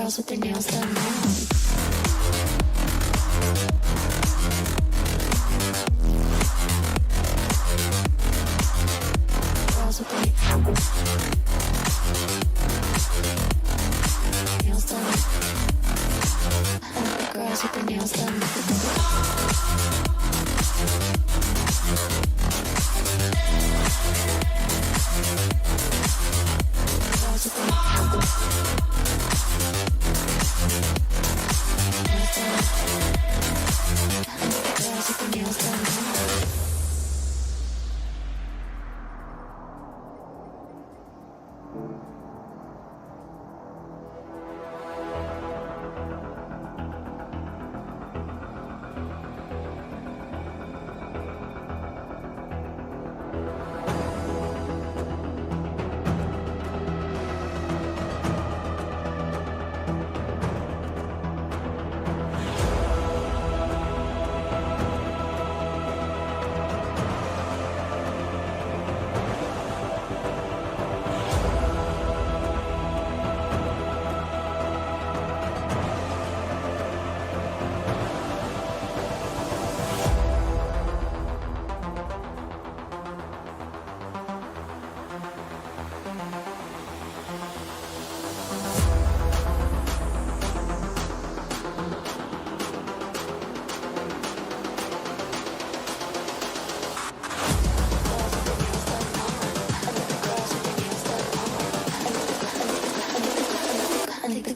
girls with their nails done now. Girls with their nails done. Girls with their nails done.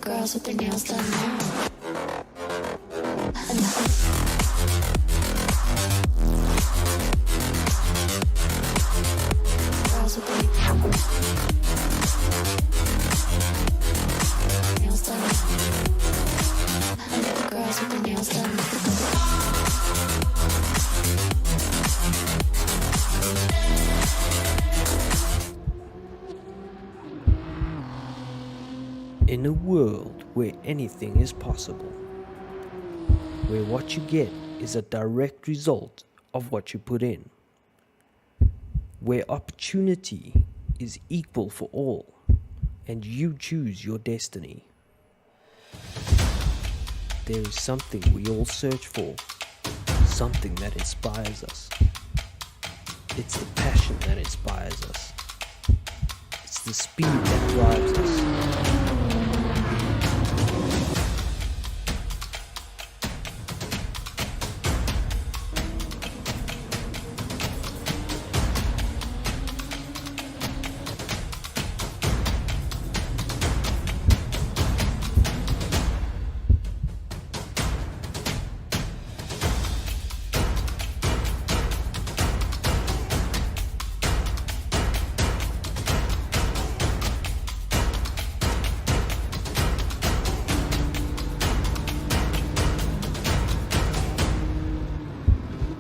Girls with their nails done now. Girls with their nails done. Girls with their nails done. In a world where anything is possible, where what you get is a direct result of what you put in, where opportunity is equal for all and you choose your destiny, there is something we all search for, something that inspires us. It's the passion that inspires us. It's the speed that drives us.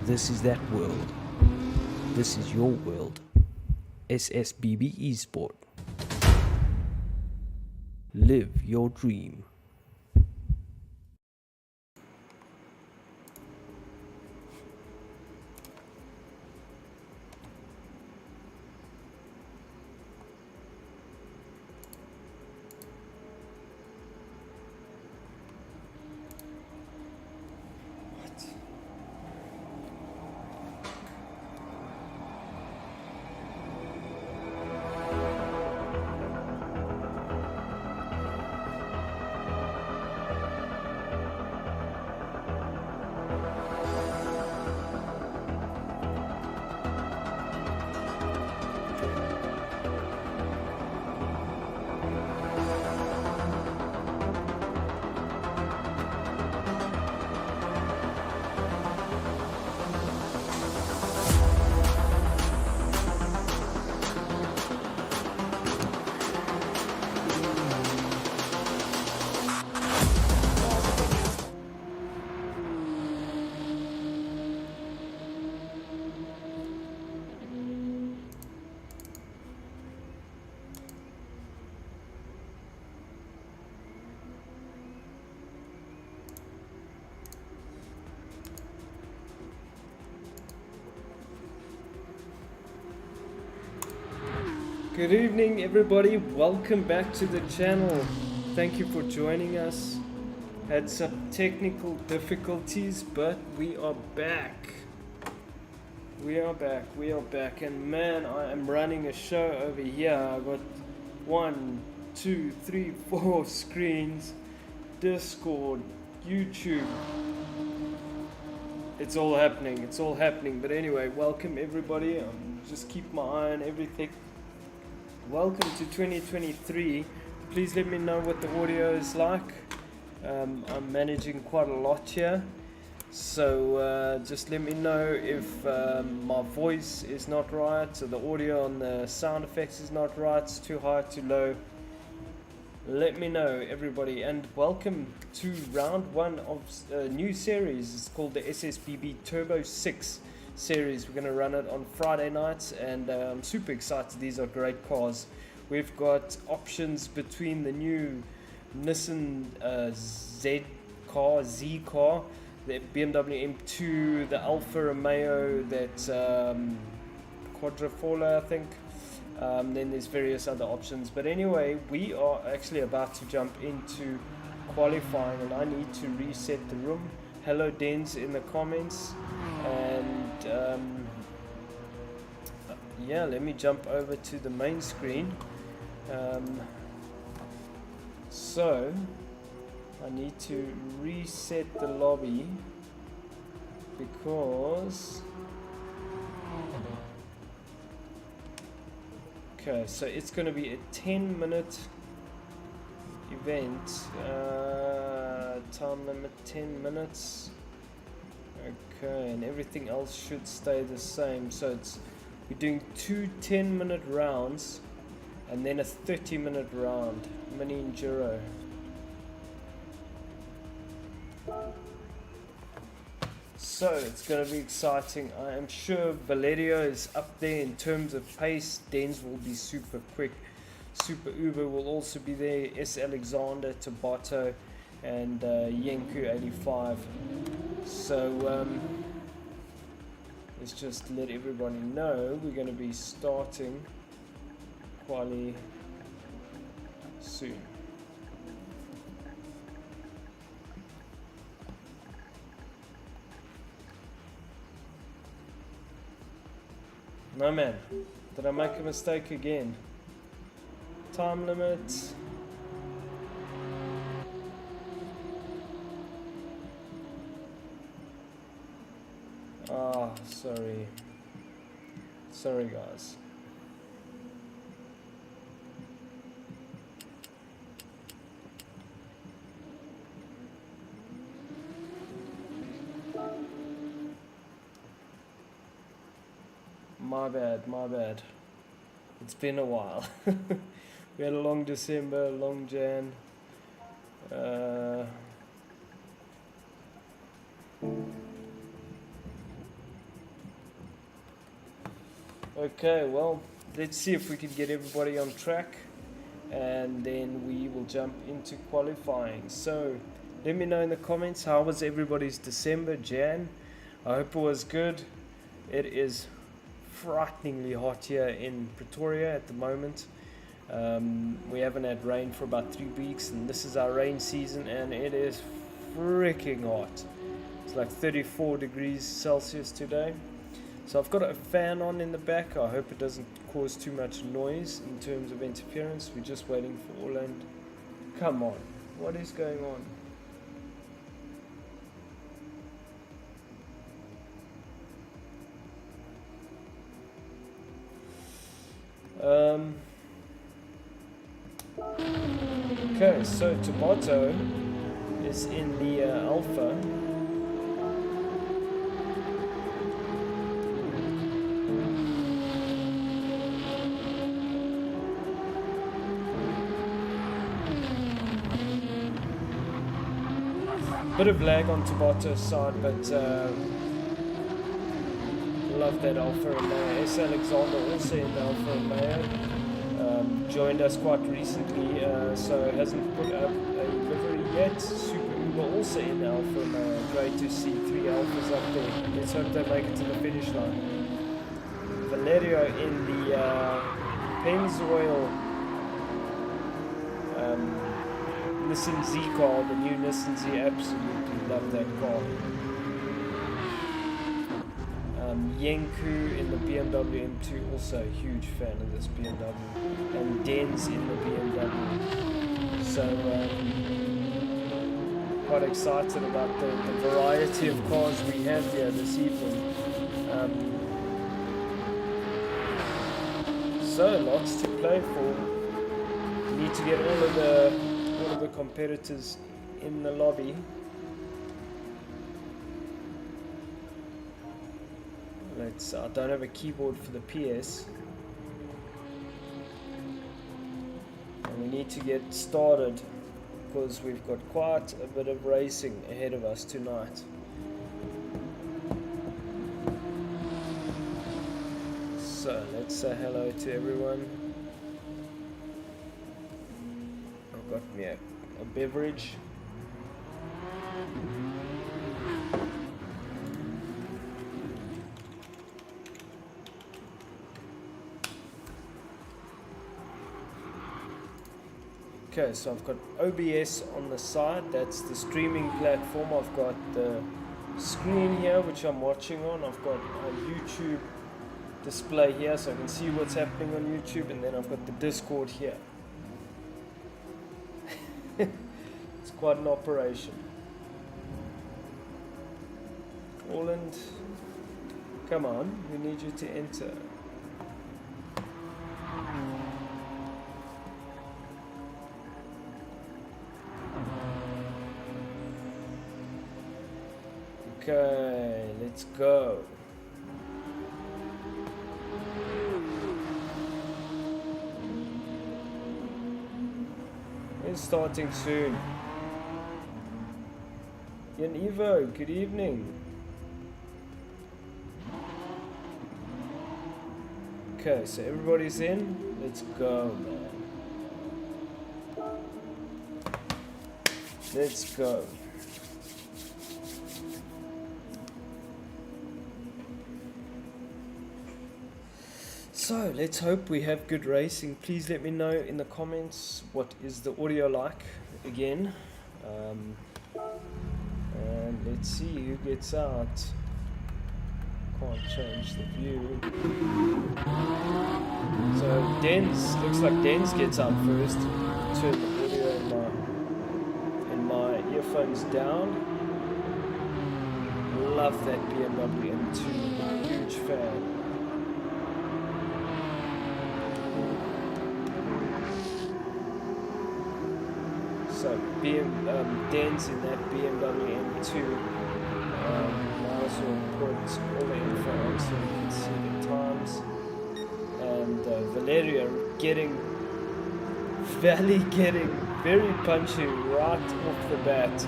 This is that world. This is your world. SSBB Esport. Live your dream. Good evening everybody, welcome back to the channel. Thank you for joining us. Had some technical difficulties, but we are back. We are back, and man, I am running a show over here. I've got 1, 2, 3, 4 screens, Discord, YouTube. It's all happening. But anyway, welcome everybody. Just keep my eye on everything. Welcome to 2023. Please let me know what the audio is like. I'm managing quite a lot here. So just let me know if my voice is not right, so the audio on the sound effects is not right, it's too high, too low. Let me know, everybody, and welcome to round 1 of a new series. It's called the SSBB Turbo 6 series. We're going to run it on Friday nights, and I'm super excited. These are great cars. We've got options between the new Nissan Z car, the BMW M2, the Alfa Romeo, that Quadrifoglio, I think. Then there's various other options. But anyway, we are actually about to jump into qualifying, and I need to reset the room. Hello, Dens, in the comments. And yeah, let me jump over to the main screen. So I need to reset the lobby because okay, so it's going to be a 10-minute event, time limit 10 minutes. Okay, and everything else should stay the same. So we're doing 2 10-minute rounds and then a 30-minute round, mini enduro. So it's going to be exciting. I am sure Valerio is up there in terms of pace. Dens will be super quick. Super Uber will also be there. S. Alexander, Tabata, and Yenku 85. So let's just let everybody know we're going to be starting quali soon. No man, did I make a mistake again? Time limit. Ah, sorry. Sorry guys. My bad. It's been a while. We had a long December, long Jan. Okay, well, let's see if we can get everybody on track, and then we will jump into qualifying. So let me know in the comments, how was everybody's December, Jan? I hope it was good. It is frighteningly hot here in Pretoria at the moment. We haven't had rain for about 3 weeks, and this is our rain season, and it is freaking hot. It's like 34 degrees Celsius today. So I've got a fan on in the back. I hope it doesn't cause too much noise in terms of interference. We're just waiting for Orlando. Come on, what is going on? Okay, so Tomato is in the Alpha. Bit of lag on Tomato's side, but love that Alfa Romeo. S. Alexander also in the Alfa Romeo. Joined us quite recently, so hasn't put up a livery yet. Super Uber also in the Alfa Romeo. Great to see 3 Alphas up there. Let's hope they make it to the finish line. Valerio in the Pennzoil Nissan Z car, the new Nissan Z, absolutely love that car. Yenku in the BMW M2, also a huge fan of this BMW, and Denz in the BMW. So quite excited about the variety of cars we have here this evening. So lots to play for. We need to get all of the competitors in the lobby. I don't have a keyboard for the PS, and we need to get started because we've got quite a bit of racing ahead of us tonight. So let's say hello to everyone. I've got me a beverage. Okay, so I've got OBS on the side, that's the streaming platform. I've got the screen here which I'm watching on. I've got a YouTube display here so I can see what's happening on YouTube, and then I've got the Discord here. It's quite an operation. Orland, come on, we need you to enter. Okay, let's go. It's starting soon. Yan Evo, good evening. Okay, so everybody's in. Let's go, man. Let's go. So let's hope we have good racing. Please let me know in the comments what is the audio like again, and let's see who gets out. Can't change the view. So Denz, looks like Denz gets out first. Turn the audio in my earphones down. Love that BMW M2, huge fan. So Denz in that BMW M2. I also put all the info on so you can see the times. And Valeria getting very punchy right off the bat.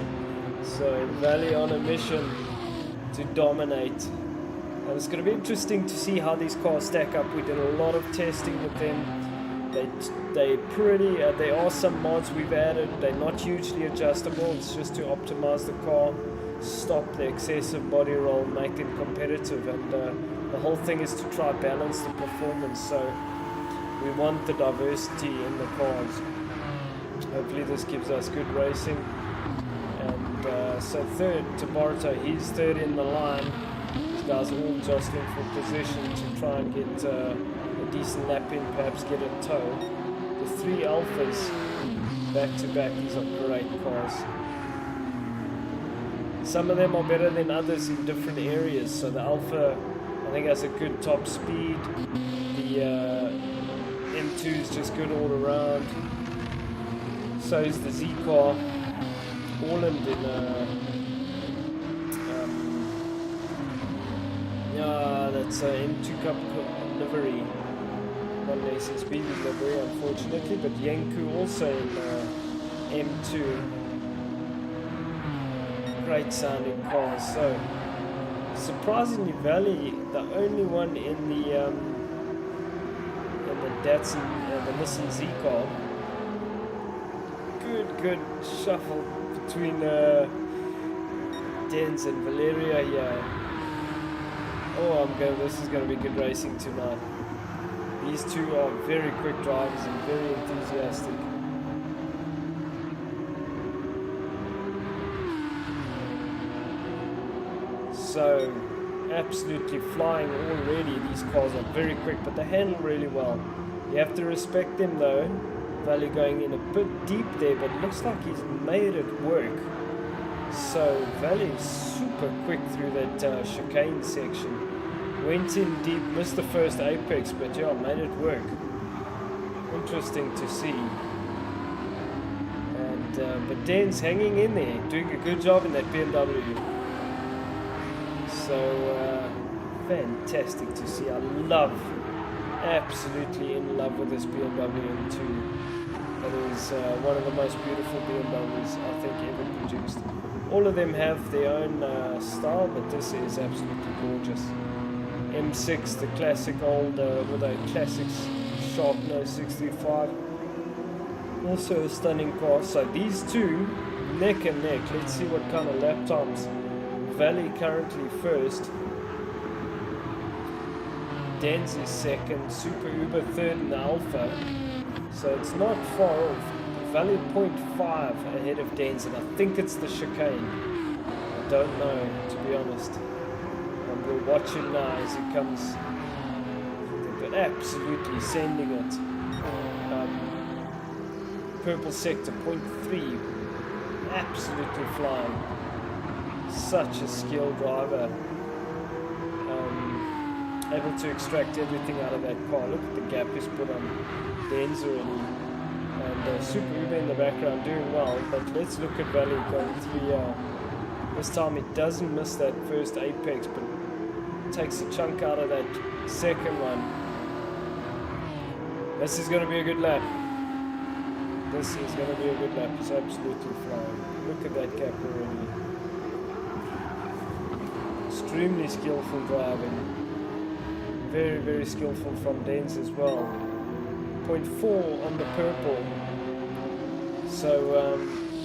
So Valley on a mission to dominate. And it's going to be interesting to see how these cars stack up. We did a lot of testing with them. There are some mods we've added. They're not hugely adjustable. It's just to optimize the car, stop the excessive body roll, make them competitive, and the whole thing is to try balance the performance. So we want the diversity in the cars. Hopefully this gives us good racing. And so third to Boruto, he's third in the line. These guys are all jostling for position to try and get a decent lap in, perhaps get a tow. The three Alphas back to back, these are great cars. Some of them are better than others in different areas. So the Alpha, I think, has a good top speed. The M2 is just good all around. So is the Z car. Orland in that's an M2 Cup livery. Not an SSBB livery, unfortunately, but Yenku also in M2. Great sounding cars. So surprisingly, Valley, the only one in the Datsun, the Nissan Z car. Good shuffle between Denz and Valeria here. Oh, this is going to be good racing tonight. These two are very quick drivers and very enthusiastic. So absolutely flying already. These cars are very quick, but they handle really well. You have to respect them though. Valley going in a bit deep there, but it looks like he's made it work. So Valley is super quick through that chicane section. Went in deep, missed the first apex, but yeah, made it work. Interesting to see. And but Dan's hanging in there, doing a good job in that BMW. So fantastic to see. I love, absolutely in love with this BMW M2. It is one of the most beautiful BMWs I think ever produced. All of them have their own style, but this is absolutely gorgeous. M6, the classic old with a classic sharp nose 635. Also a stunning car. So these two, neck and neck. Let's see what kind of lap times. Valley currently first. Denz is second. Super Uber third in the Alpha. So it's not far off. Valley 0.5 ahead of Denz, and I think it's the chicane. I don't know, to be honest. And we'll watch him now as he comes. But absolutely sending it. Purple sector 0.3. Absolutely flying. Such a skilled driver. Able to extract everything out of that car. Look at the gap he's put on Denz already. And Super Uber in the background doing well. But let's look at Valley going through. This time it doesn't miss that first apex, but takes a chunk out of that second one. This is going to be a good lap. This is going to be a good lap. It's absolutely flying. Look at that gap already. Extremely skillful driving. Very, very skillful from Denz as well. 0.4 on the purple. So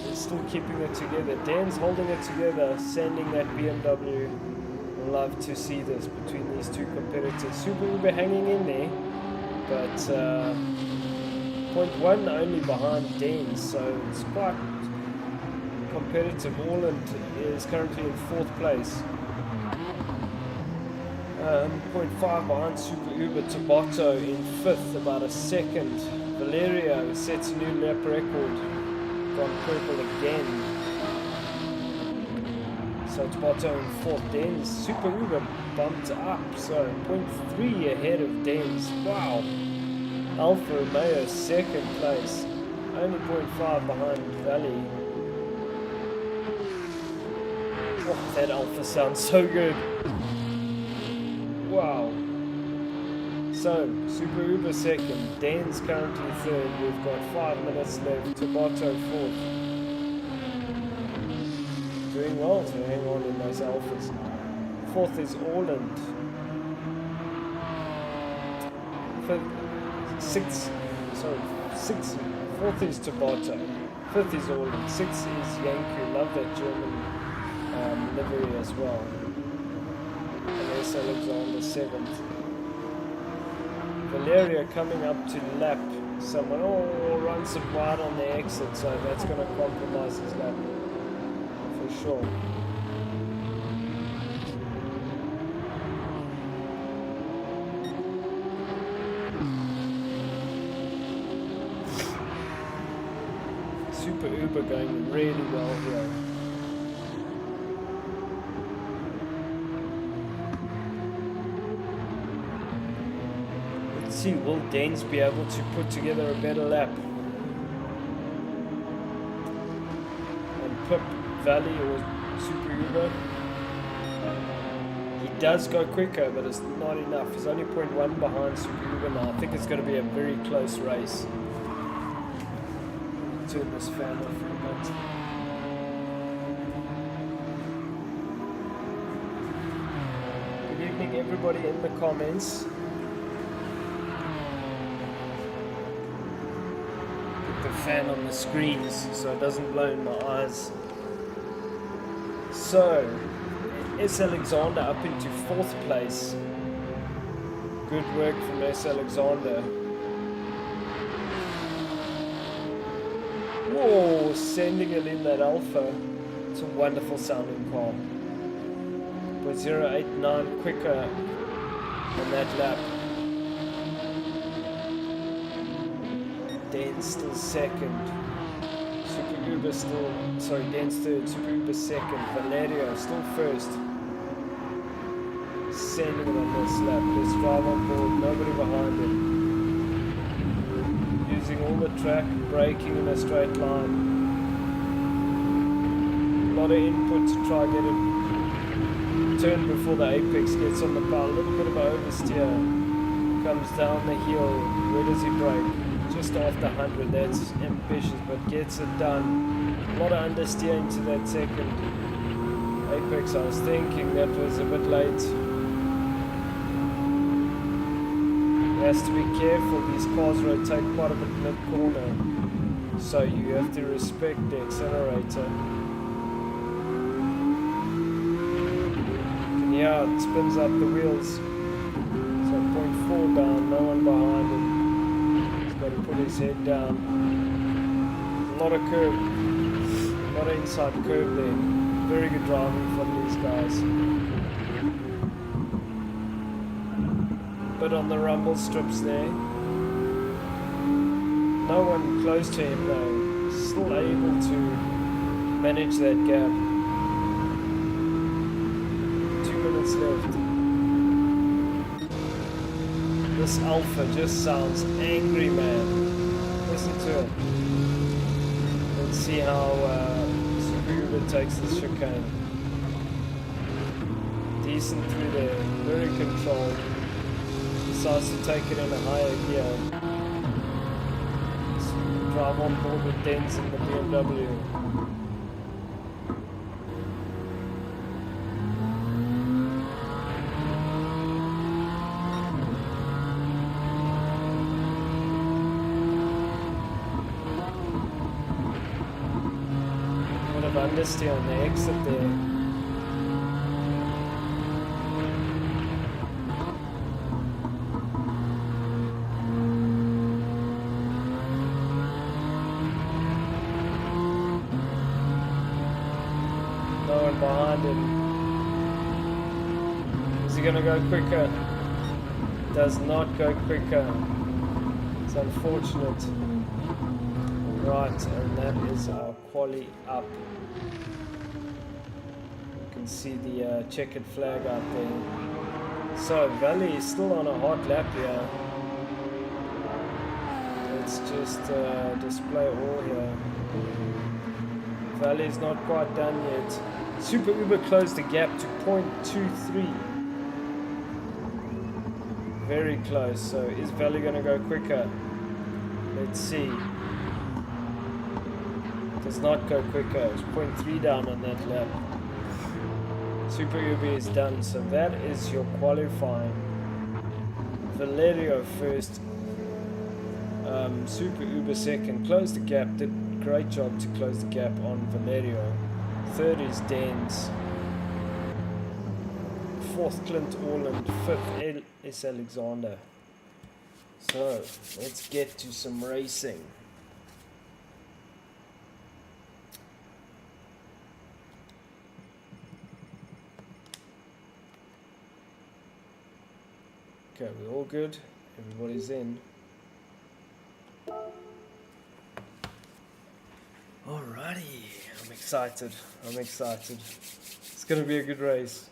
he's still keeping it together. Dan's holding it together, sending that BMW. Love to see this between these two competitors. Super Uber hanging in there, but 0.1 only behind Denz, so it's quite competitive. Orland is currently in 4th place. 0.5 behind Super Uber. Tabotto in 5th, about a second. Valerio sets a new lap record. Gone purple again. So Tabotto in 4th. Denz, Super Uber bumped up, so 0.3 ahead of Denz. Wow. Alfa Romeo 2nd place. Only 0.5 behind Valley. Oh, that Alfa sounds so good. Wow. So, Super Uber 2nd, Denz currently 3rd, we've got 5 minutes left, Tabotto 4th. Doing well to hang on in those Alphas. 4th is Orland. 6th, 4th is Tabotto. 5th is Orland, 6th is Yanku, love that German livery as well. And Alexander 7th. Valeria coming up to lap someone. Oh, runs it wide on the exit, so that's going to compromise his lap for sure. Super Uber going really well here. See, will Denz be able to put together a better lap? And Pip, Valley or Super Uber? He does go quicker, but it's not enough. He's only 0.1 behind Super Uber now. I think it's going to be a very close race. Turn this fan off for a bit. Good evening, everybody in the comments. Fan on the screens so it doesn't blow in my eyes. So S. Alexander up into 4th place. Good work from S. Alexander. Whoa, sending it in that Alpha. It's a wonderful sounding car. 0.089 quicker on that lap. Den's still second. Super Uber still, sorry, Den's third, Super Uber second. Valerio still first. Sending it on this lap. Let's drive on board, nobody behind him. Using all the track, braking in a straight line. A lot of input to try get it turned before the apex gets on the bar. A little bit of oversteer. Comes down the hill. Where does he brake? Just after 100. That's ambitious, but gets it done. A lot of understeer into that second apex. I was thinking that was a bit late. He has to be careful. These cars rotate quite a bit mid-corner, so you have to respect the accelerator. Yeah, it spins up the wheels. So 0.4 down, no one behind him. He's got to put his head down. A lot of curve, a lot of inside curve there. Very good driving from these guys. But on the rumble strips there, no one close to him though. Still able to manage that gap. Left. This Alpha just sounds angry, man. Listen to it. Let's see how Super Uber takes this chicane. Decent through there, very controlled. Decides to take it in a higher gear. Let's drive on board with Dens in the BMW. Understeer on the exit there. No one behind him. Is he gonna go quicker? Does not go quicker. It's unfortunate. Right, and that is our quali up. You can see the checkered flag out there. So Valley is still on a hot lap here. Let's just display all here. Valley is not quite done yet. Super Uber closed the gap to 0.23. Very close. So is Valley going to go quicker? Let's see. Does not go quicker. It's 0.3 down on that lap. Super Uber is done. So that is your qualifying. Valerio first. Super Uber second. Closed the gap. Did a great job to close the gap on Valerio. Third is Dens. Fourth Clint Orland. Fifth S. Alexander. So let's get to some racing. Okay, we're all good. Everybody's in. Alrighty, I'm excited. It's gonna be a good race.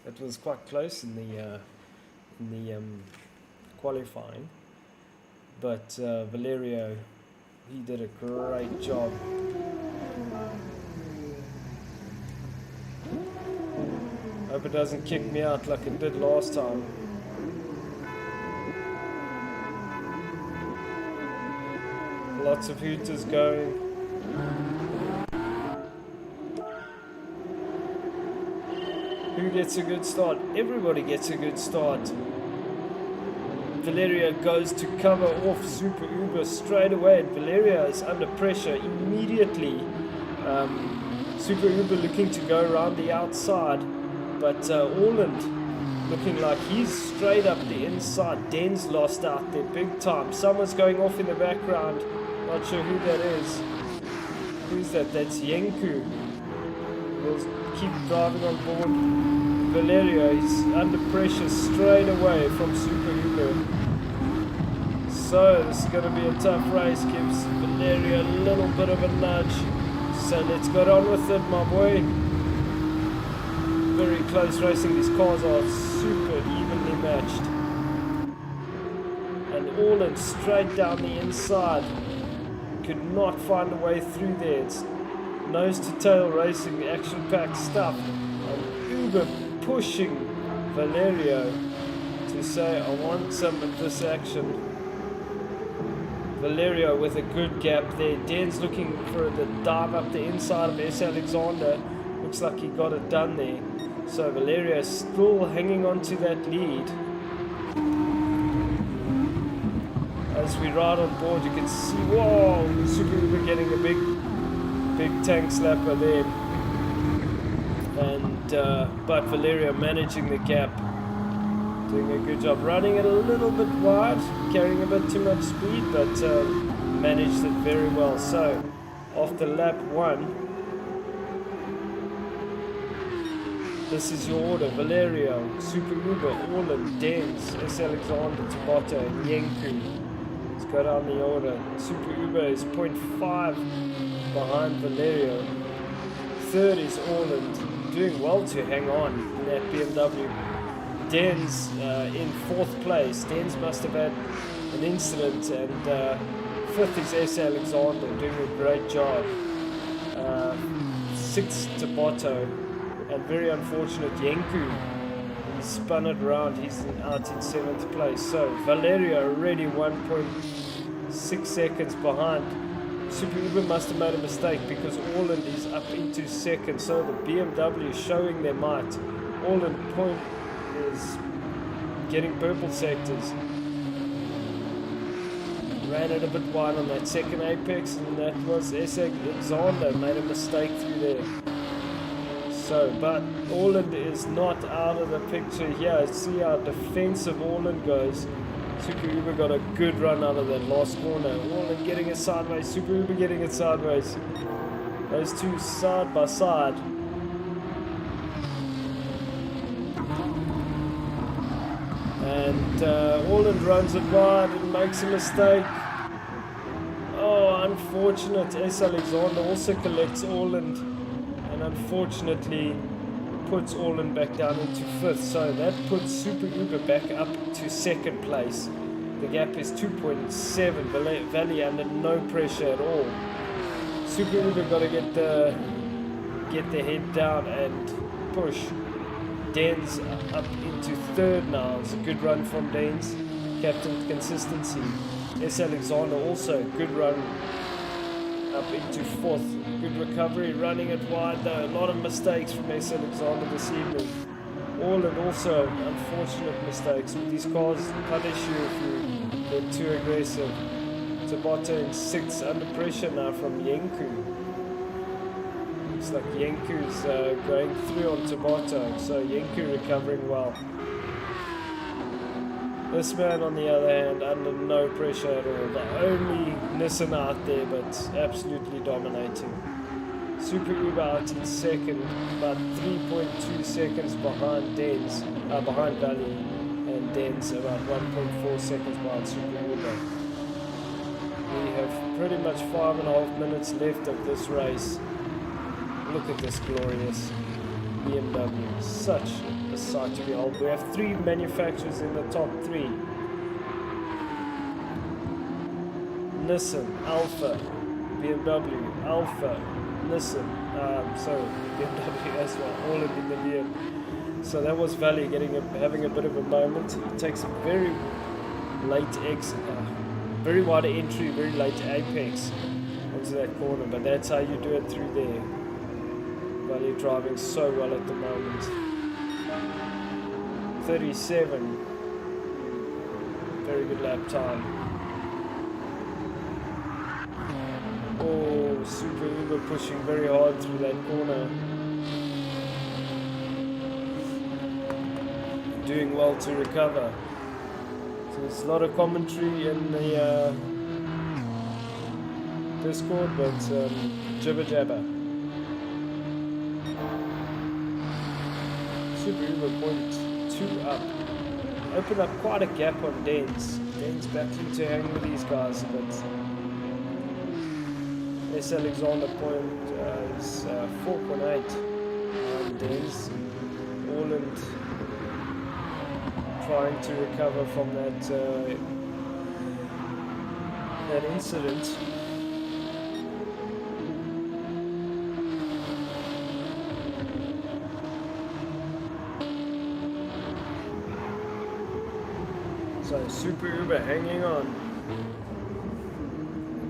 It was quite close in the qualifying, but Valerio, he did a great job. Hope it doesn't kick me out like it did last time. Lots of hooters going. Who gets a good start? Everybody gets a good start. Valerio goes to cover off Super Uber straight away, and Valerio is under pressure immediately. Super Uber looking to go around the outside, but Orland looking like he's straight up the inside. Den's lost out there big time. Someone's going off in the background. Not sure who that is. Who's that? That's Yenku. We'll keep driving on board. Valerio, he's under pressure straight away from Super Uber. So this is going to be a tough race, gives Valerio a little bit of a nudge. So let's get on with it, my boy. Very close racing. These cars are super evenly matched. And all in straight down the inside. Could not find a way through there. It's nose to tail racing, action-packed stuff. And Uber pushing Valerio to say, I want some of this action. Valerio with a good gap there. Dan's looking for the dive up the inside of S. Alexander. Looks like he got it done there. So Valerio still hanging on to that lead. As we ride on board, you can see, whoa, Super Uber getting a big tank slapper there. And but Valerio managing the gap. Doing a good job, running it a little bit wide, carrying a bit too much speed, but managed it very well. So after lap 1, this is your order: Valerio, Super Uber, Orland, Dens, S. Alexander, Tabata, and Yenku. Let's go down the order. Super Uber is 0.5 behind Valerio. Third is Orland, doing well to hang on in that BMW. Dens in 4th place. Dens must have had an incident, and 5th is S. Alexander, doing a great job. 6th Tabotto, and very unfortunate Yenku. He spun it around. He's out in 7th place. So Valerio already 1.6 seconds behind. Super Uber must have made a mistake because Orland is up into 2nd. So the BMW showing their might. Orland point is getting purple sectors. Ran it a bit wide on that 2nd apex, and that was S. Alexander made a mistake through there. So, but Orland is not out of the picture here. See how defensive Orland goes. Super Uber got a good run out of that last corner. Orland getting it sideways, Super Uber getting it sideways. Those two side by side. And Orland runs it wide and makes a mistake. Oh, unfortunate. S. Alexander also collects Orland, and unfortunately puts Orland back down into 5th. So that puts Super Uber back up to 2nd place. The gap is 2.7. Valley under no pressure at all. Super Uber got to get the head down and push. Dens up into 3rd now. It's a good run from Dens. Captain consistency. S. Alexander also good run up into 4th. Good recovery, running it wide though. A lot of mistakes from S. Alexander this evening. Orland also unfortunate mistakes. With these cars punish you if you get too aggressive. Tabata in 6th, under pressure now from Yenku. Looks like Yenku's going through on Tabata, so Yenku recovering well. This man, on the other hand, under no pressure at all. The only Nissan out there, but absolutely dominating. Super Uber out in 2nd, about 3.2 seconds behind behind Valley, and Dens about 1.4 seconds behind Super Uber. We have pretty much 5.5 minutes left of this race. Look at this glorious BMW. Such a sight to behold. We have 3 manufacturers in the top 3. Nissan, Alpha, BMW, Alpha, Nissan, BMW as well, all in the year. So that was Valley having a bit of a moment. He takes a very late exit, very wide entry, very late apex onto that corner, but that's how you do it through there. Valley driving so well at the moment. 37. Very good lap time. Oh, Super Uber pushing very hard through that corner. Doing well to recover. So there's a lot of commentary in the Discord, but jibber jabber. Super Super Uber 0.2 up. Opened up quite a gap on Dens. Dens battling to hang with these guys, but S. Alexander is 4.8 on Dens. Orland trying to recover from that incident. So Super Uber hanging on.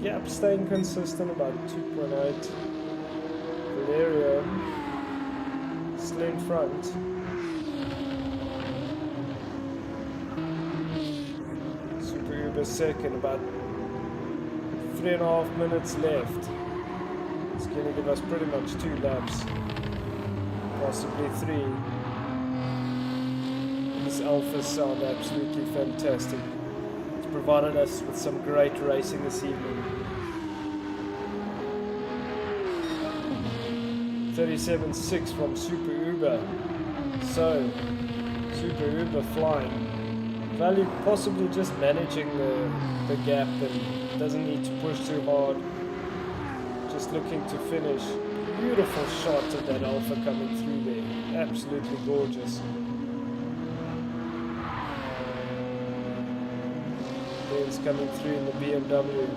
Gap staying consistent about 2.8. Valerio still in front. Super Uber second, about 3.5 minutes left. It's going to give us pretty much 2 laps, possibly 3. These Alphas sound absolutely fantastic. It's provided us with some great racing this evening. 37.6 from Super Uber. So, Super Uber flying. Value possibly just managing the gap and doesn't need to push too hard. Just looking to finish. Beautiful shot of that Alpha coming through there. Absolutely gorgeous. There's coming through in the BMW.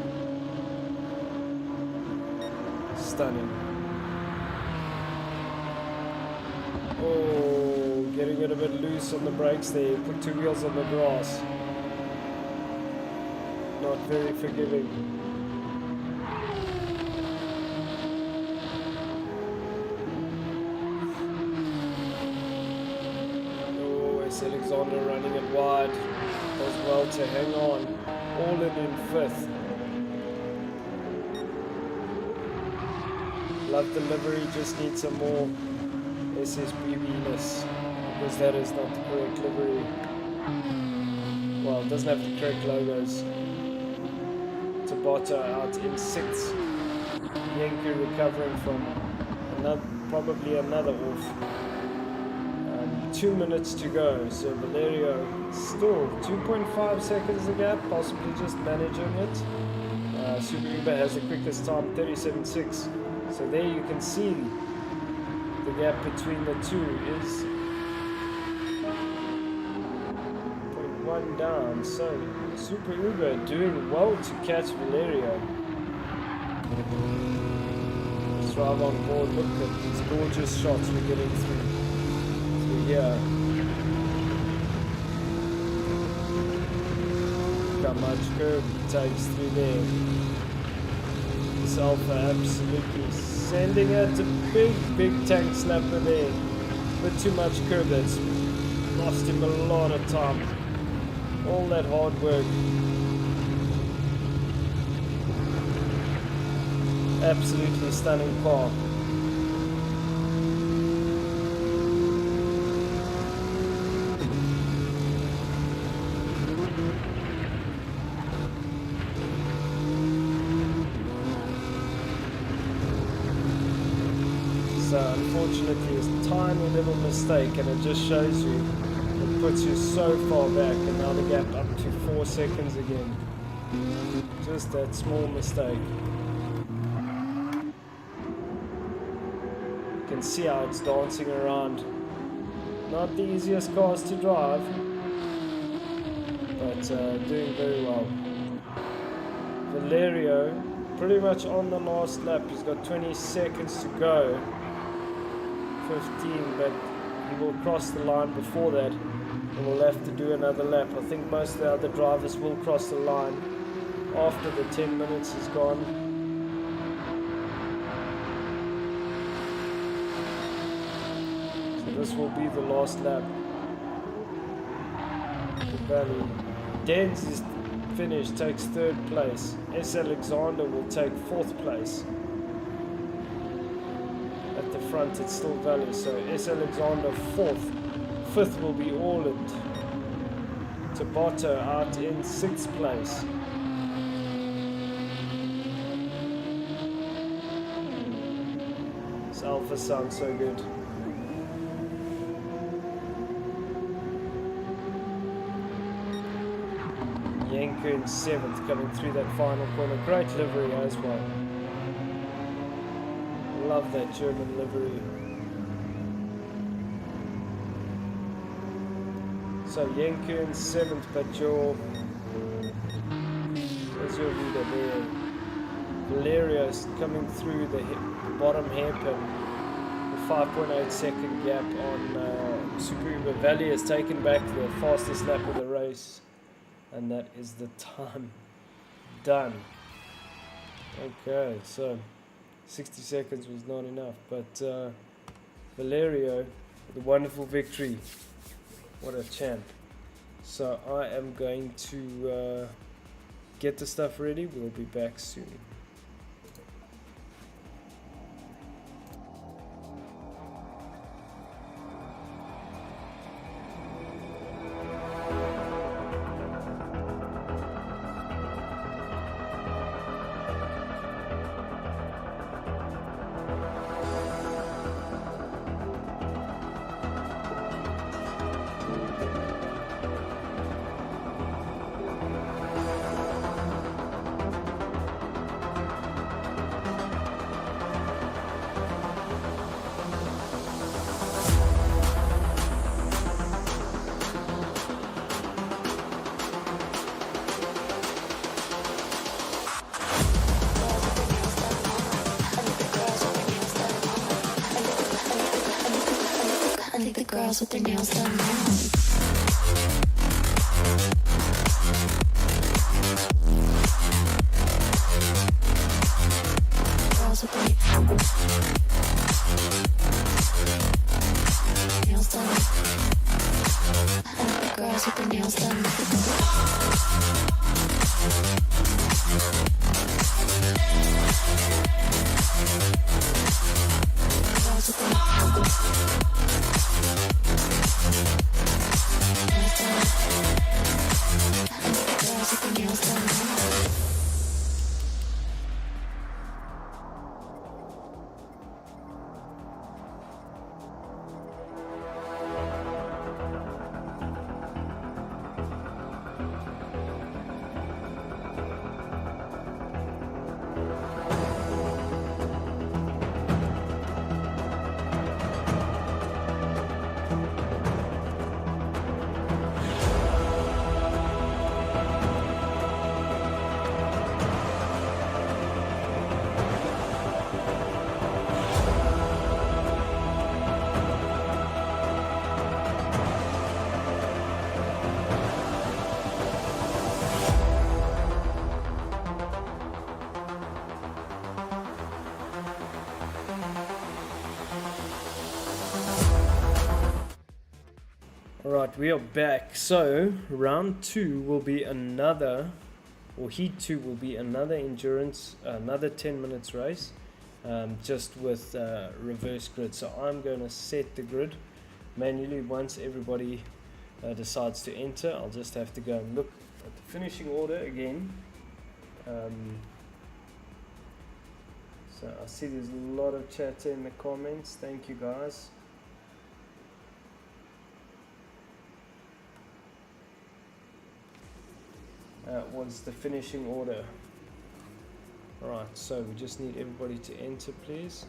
Stunning. Oh, getting it a bit loose on the brakes there. Put 2 wheels on the grass. Not very forgiving. Oh, S. Alexander running it wide. Does well to hang on. All in 5th. Love delivery, just need some more SSBB-ness, because that is not the correct livery. Well, it doesn't have the correct logos. Tabata out in 6th. Yenku recovering from probably another off. 2 minutes to go, so Valerio still 2.5 seconds the gap, possibly just managing it. Super Uber has the quickest time, 37.6. So there you can see the gap between the two is 0.1 down. So Super Uber doing well to catch Valerio. Let's drive on board. Look at these gorgeous shots we're getting through here. Look how much curve he takes through there. This Alpha absolutely sending it a big tank slapper there. Bit too much curve, that's lost him a lot of time. All that hard work. Absolutely stunning car. So unfortunately it's a tiny little mistake and it just shows you, it puts you so far back, and now the gap up to 4 seconds again. Just that small mistake. You can see how it's dancing around. Not the easiest cars to drive, but doing very well. Valerio pretty much on the last lap. He's got 20 seconds to go. 15, but he will cross the line before that and we'll have to do another lap. I think most of the other drivers will cross the line after the 10 minutes is gone. So this will be the last lap. The Valley. Dens is finished, takes 3rd place. S. Alexander will take 4th place. At the front it's still Valley, so S. Alexander 4th. 5th will be Orland. Tabata out in 6th place. This Alpha sounds so good. Yenko in 7th, coming through that final corner. Great livery as well. Love that German livery. So Yenko in 7th, but there's your leader there. Valerius coming through the bottom hairpin. The 5.8 second gap on Super Uber Valley has taken back the fastest lap of the race, and that is the time done. Okay, so 60 seconds was not enough, but Valerio, the wonderful victory. What a champ. So I am going to get the stuff ready. We'll be back soon. I think the girls with their nails done now. Girls with their nails done. I think the girls with their nails done. Girls with their Alright, we are back. So, round 2 will be another, or heat 2 will be another endurance, another 10 minutes race, just with reverse grid. So I'm going to set the grid manually. Once everybody decides to enter, I'll just have to go and look at the finishing order again. So I see there's a lot of chatter in the comments. Thank you guys. Was the finishing order. Alright, so we just need everybody to enter, please.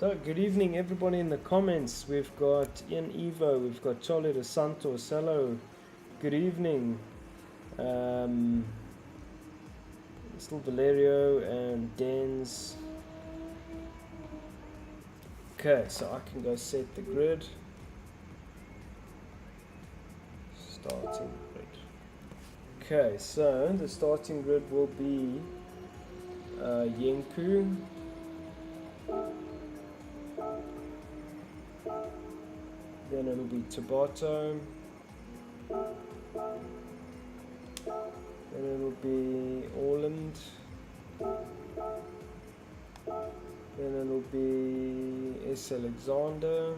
So, good evening everybody in the comments. We've got Ian Evo, we've got Charlie de Santos, hello, good evening. Still Valerio and Dens. Okay, so I can go set the grid. Starting grid. Okay, so the starting grid will be Yenku. Then it'll be Tabata. Then it'll be Orland. Then it'll be S. Alexander.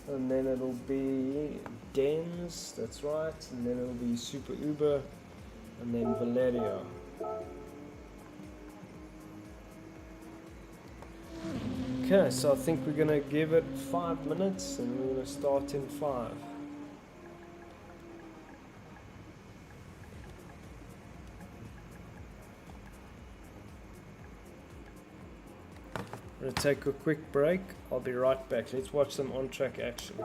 and then it'll be Denz, that's right, and then it'll be Super Uber, and then Valerio. Okay, so I think we're gonna give it 5 minutes and we're gonna start in 5. We're gonna take a quick break. I'll be right back. Let's watch some on-track action.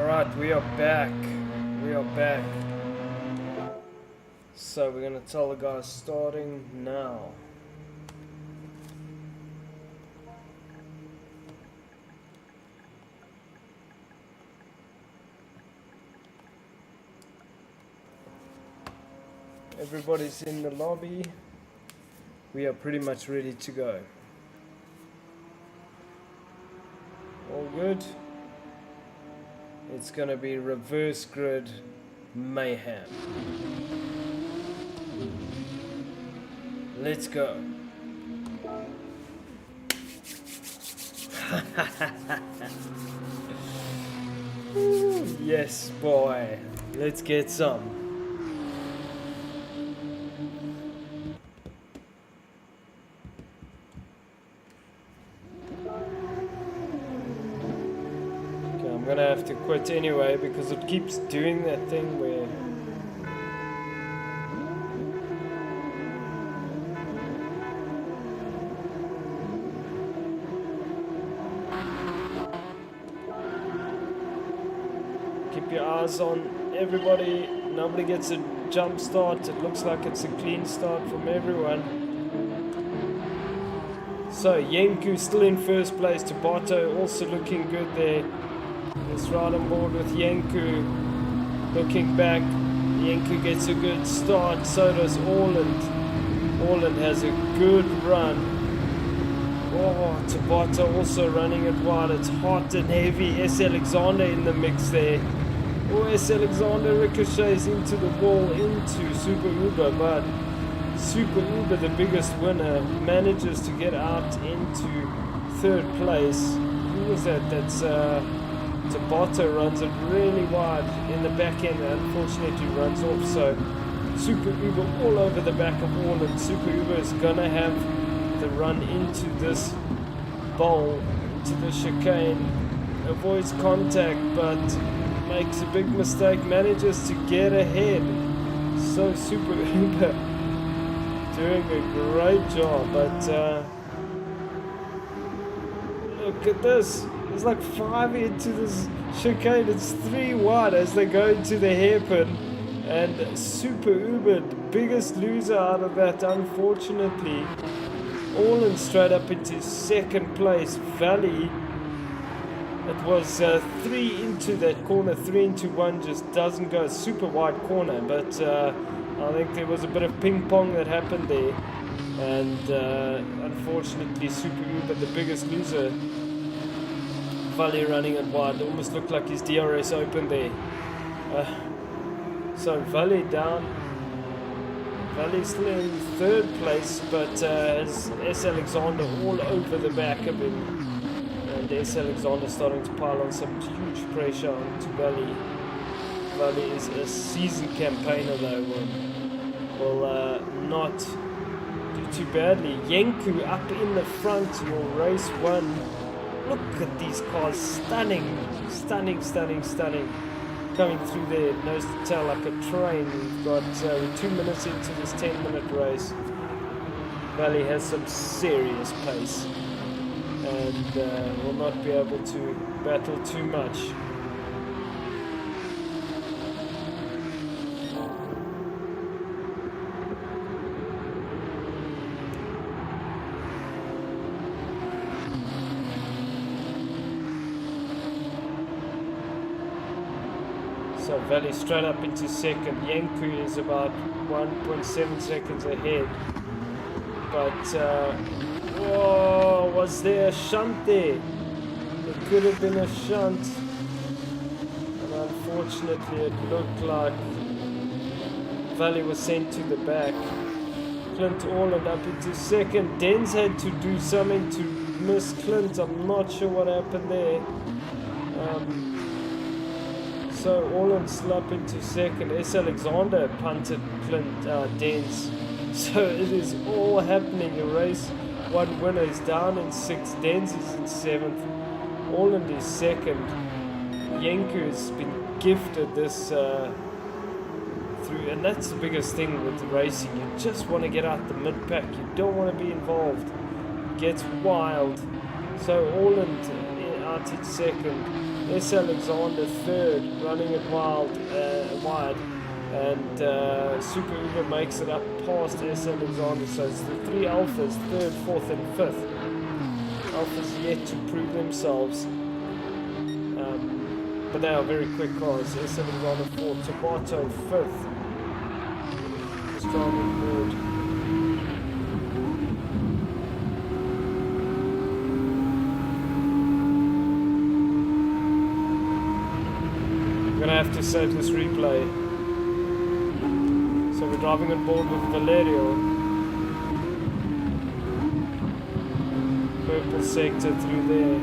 Alright, we are back. We are back. So we're gonna tell the guys starting now. Everybody's in the lobby. We are pretty much ready to go. All good. It's gonna be reverse grid mayhem. Let's go. Yes, boy. Let's get some. I'm gonna have to quit anyway because it keeps doing that thing where keep your eyes on everybody. Nobody gets a jump start. It looks like it's a clean start from everyone. So Yenku still in first place. Tabata also looking good there. Let's ride on board with Yenku. Looking back, Yenku gets a good start, so does Orland. Orland has a good run. Oh, Tabata also running it wide. It's hot and heavy. S. Alexander in the mix there. Oh, S. Alexander ricochets into the wall, into Super Uber, but Super Uber, the biggest winner, manages to get out into third place. Who was that? That's Tabata runs it really wide in the back end and unfortunately runs off. So Super Uber all over the back of Orland. Super Uber is gonna have the run into this bowl, into the chicane, avoids contact but makes a big mistake, manages to get ahead. So Super Uber doing a great job, but look at this. There's like 5 into this chicane. It's 3 wide as they go into the hairpin. And Super Uber, the biggest loser out of that, unfortunately. Orland straight up into second place. Valley, it was 3 into that corner. 3 into 1 just doesn't go. Super wide corner. But I think there was a bit of ping pong that happened there. And unfortunately, Super Uber, the biggest loser. Valley running it wide, almost looked like his DRS open there. So Valley down. Valley still in third place, but has S. Alexander all over the back of him. And S. Alexander starting to pile on some huge pressure onto Valley. Valley is a seasoned campaigner though, will not do too badly. Yenku up in the front, your race 1. Look at these cars, stunning, stunning, stunning, stunning. Coming through there, nose to tail like a train. We've got 2 minutes into this 10-minute race. Valley has some serious pace and will not be able to battle too much. So Valley straight up into second. Yenku is about 1.7 seconds ahead. But, whoa, was there a shunt there? There could have been a shunt. And unfortunately it looked like Valley was sent to the back. Clint Orland up into second. Denz had to do something to miss Clint. I'm not sure what happened there. So Orland slap into second. S. Alexander punted Clint Denz. So it is all happening. A race 1 winner is down in 6th. Denz is in 7th. Orland is 2nd. Yenku has been gifted this through, and that's the biggest thing with racing. You just want to get out the mid pack. You don't want to be involved. It gets wild. So Orland out in 2nd. S. Alexander third, running it wide, and Super Uber makes it up past S. Alexander. So it's the three Alphas, third, fourth, and fifth. Alphas yet to prove themselves, but they are very quick cars. S. Alexander fourth, Tabata fifth. Strong board. I'm gonna have to save this replay. So we're driving on board with Valerio. Purple sector through there.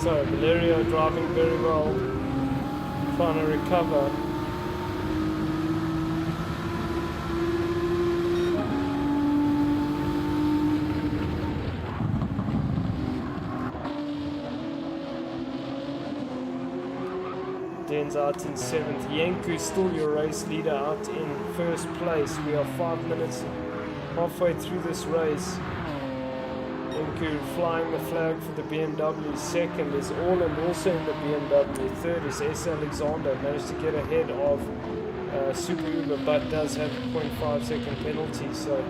So Valerio driving very well, trying to recover. Den's out in 7th. Yanku still your race leader out in 1st place. We are 5 minutes halfway through this race. Yanku flying the flag for the BMW. 2nd is Orland, also in the BMW. 3rd is S. Alexander. Managed to get ahead of Super Uber, but does have a 0.5 second penalty. So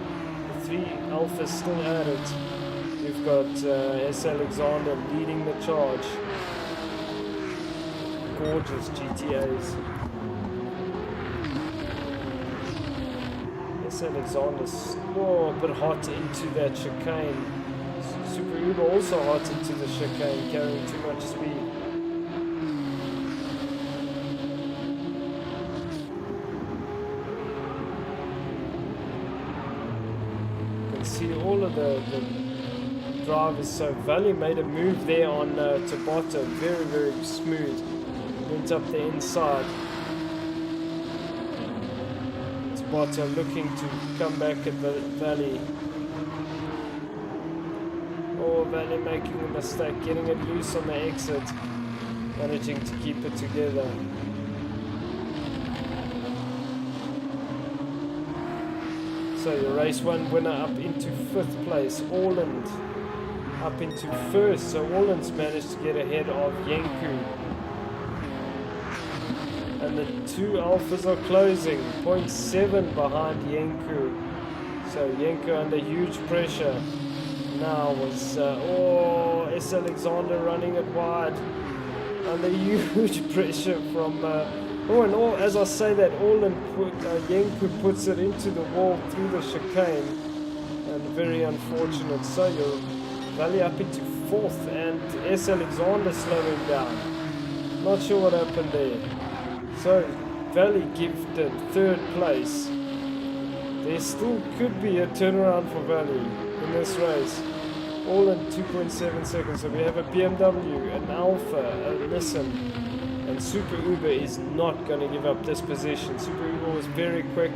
the 3 Alphas still at it. We've got S. Alexander leading the charge. Gorgeous GTAs. S. Alexander's a bit hot into that chicane. Super Uber also hot into the chicane, carrying too much speed. You can see all of the drivers. So Valley made a move there on Tabata, very, very smooth. Went up the inside. Tabata looking to come back at the Valley. Oh, Valley making a mistake, getting it loose on the exit, managing to keep it together. So your race 1 winner up into 5th place, Orland up into 1st, so Orland's managed to get ahead of Yanku. And the 2 Alphas are closing, 0.7 behind Yanku. So Yanku under huge pressure. Now was S. Alexander running it wide under huge pressure from as I say that, Yanku puts it into the wall through the chicane, and very unfortunate. So you're Valley up into 4th and S. Alexander slowing down. Not sure what happened there. So Valley gifted 3rd place. There still could be a turnaround for Valley in this race. All in 2.7 seconds. So we have a BMW, an Alpha, a Nissan, and Super Uber is not going to give up this position. Super Uber was very quick.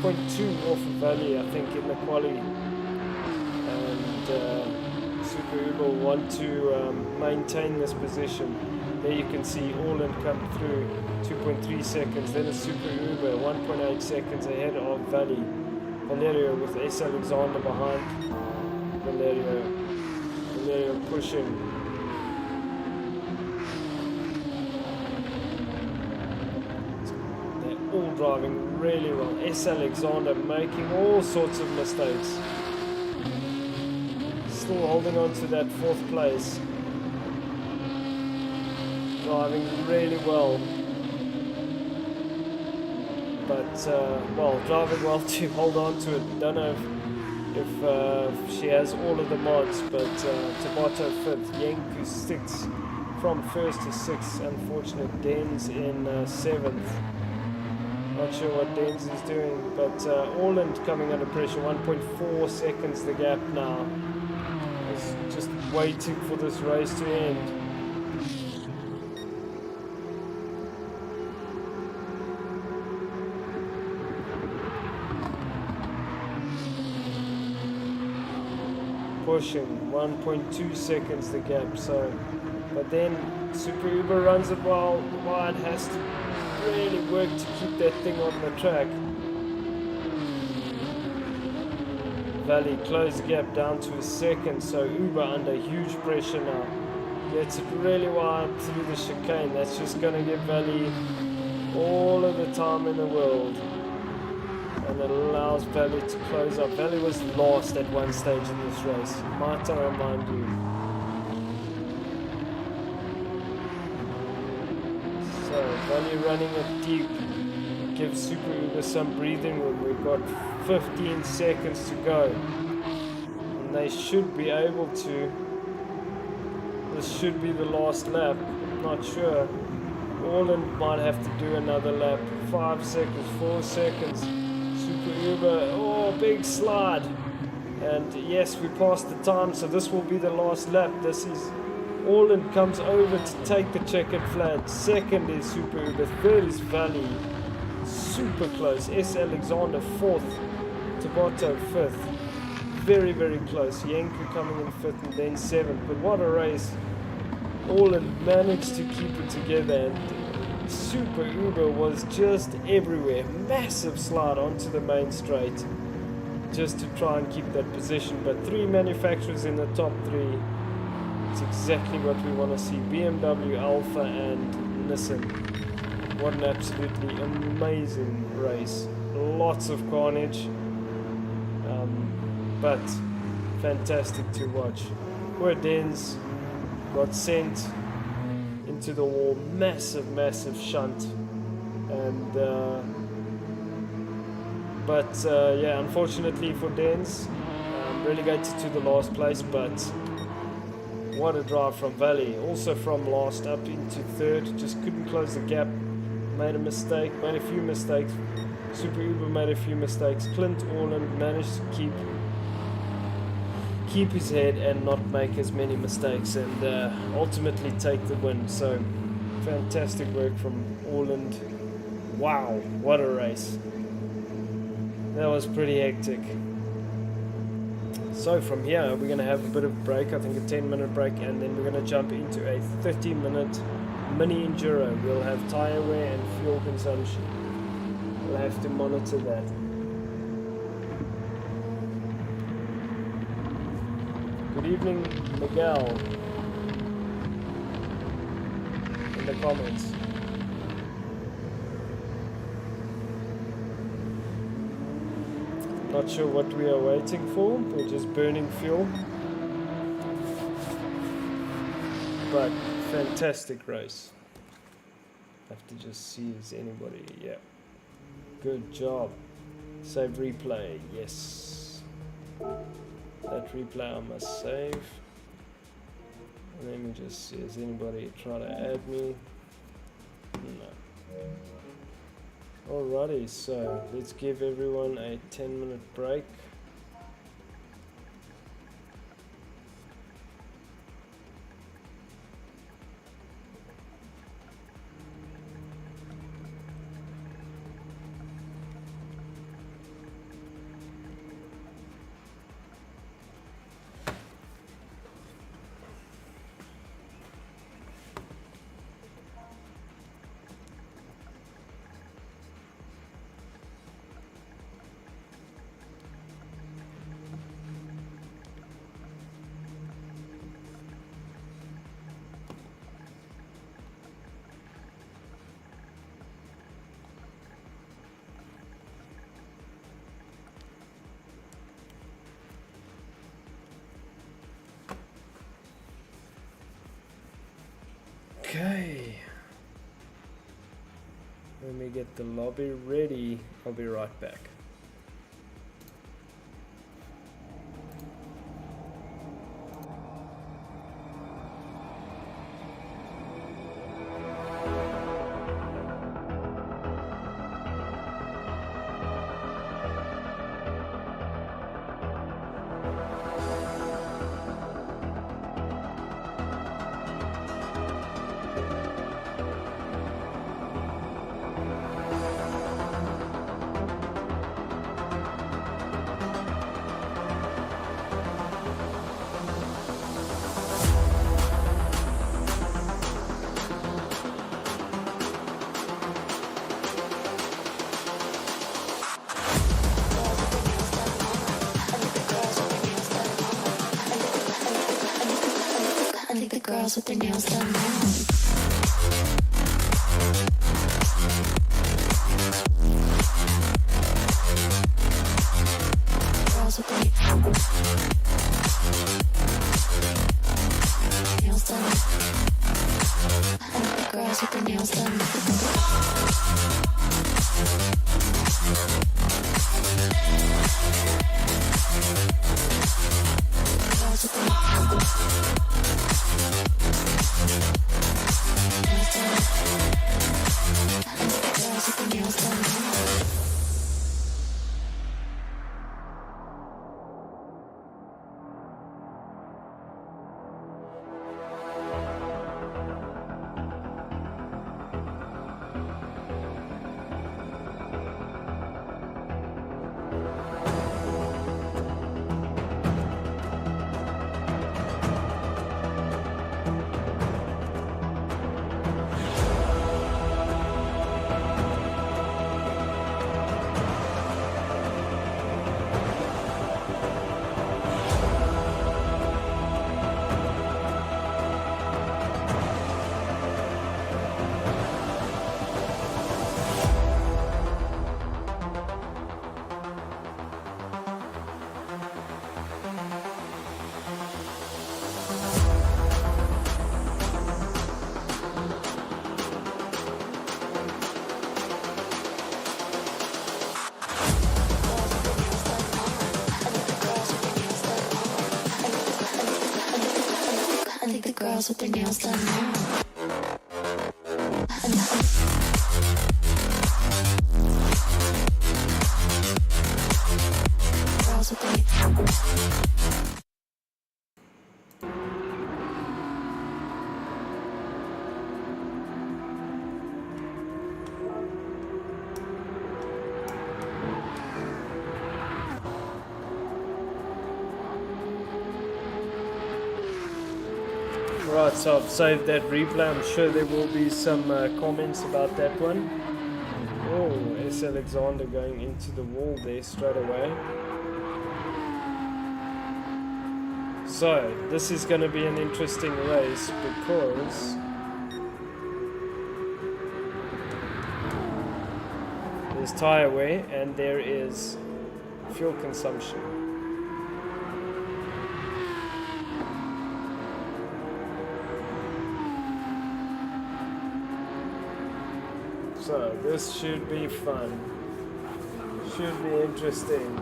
0.2 off of Valley, I think, in the quali. And Super Uber want to maintain this position. There you can see Orland come through, 2.3 seconds. Then it's Super Uber, 1.8 seconds ahead of Valley. Valerio with S. Alexander behind. Valerio pushing. They're all driving really well. S. Alexander making all sorts of mistakes. Still holding on to that 4th place. Driving really well. But, driving well to hold on to it. Don't know if she has all of the mods, but Tabata 5th, Yanku 6th, from 1st to 6th, unfortunate. Dens in 7th. Not sure what Dens is doing, but Orland coming under pressure. 1.4 seconds the gap now. He's just waiting for this race to end. Pushing 1.2 seconds the gap, so but then Super Uber runs it wide, has to really work to keep that thing on the track. Valley closed the gap down to a second, so Uber under huge pressure now. Gets it really wide through the chicane. That's just going to give Valley all of the time in the world. And it allows Valley to close up. Valley was last at one stage in this race, might I remind you. So Valley running it deep gives Super Uber some breathing room. We've got 15 seconds to go. And they should be able to. This should be the last lap. I'm not sure. Orland might have to do another lap. 5 seconds, 4 seconds. Super Uber, oh, big slide. And yes, we passed the time, so this will be the last lap. This is Orland comes over to take the checkered flag. Second is Super Uber, third is Valley. Super close. S. Alexander fourth. Tabata fifth. Very, very close. Yenku coming in fifth and then seventh. But what a race. Orland managed to keep it together, and Super Uber was just everywhere. Massive slide onto the main straight just to try and keep that position. But 3 manufacturers in the top 3. It's exactly what we want to see. BMW, Alpha and Nissan. What an absolutely amazing race. Lots of carnage, but fantastic to watch. Poor Dens got sent into the wall, massive shunt, and yeah, unfortunately for Dens, relegated to the last place. But what a drive from Valley, also from last up into third, just couldn't close the gap, made a mistake, made a few mistakes. Super Uber made a few mistakes. Clint Orland managed to keep his head and not make as many mistakes, and ultimately take the win. So fantastic work from Orland. Wow, what a race. That was pretty hectic. So from here we're going to have a bit of a break, I think a 10-minute break, and then we're going to jump into a 30-minute mini enduro. We'll have tire wear and fuel consumption. We'll have to monitor that. Good evening, Miguel, in the comments. Not sure what we are waiting for. We're just burning fuel. But fantastic race. Have to just see is anybody. Yeah. Good job. Save replay. Yes. That replay I must save. Let me just see, is anybody trying to add me? No. Alrighty, so let's give everyone a 10-minute break. Okay, let me get the lobby ready. I'll be right back. girls with their nails done now. Girls with their nails done. I like the girls with their nails done. Girls with their nails done. I like the girls with their nails done. I like the girls with their nails done now. Girls with their Right, so I've saved that replay. I'm sure there will be some comments about that one. Oh, S. Alexander going into the wall there straight away. So, this is going to be an interesting race because there's tyre wear and there is fuel consumption. So this should be fun. Should be interesting.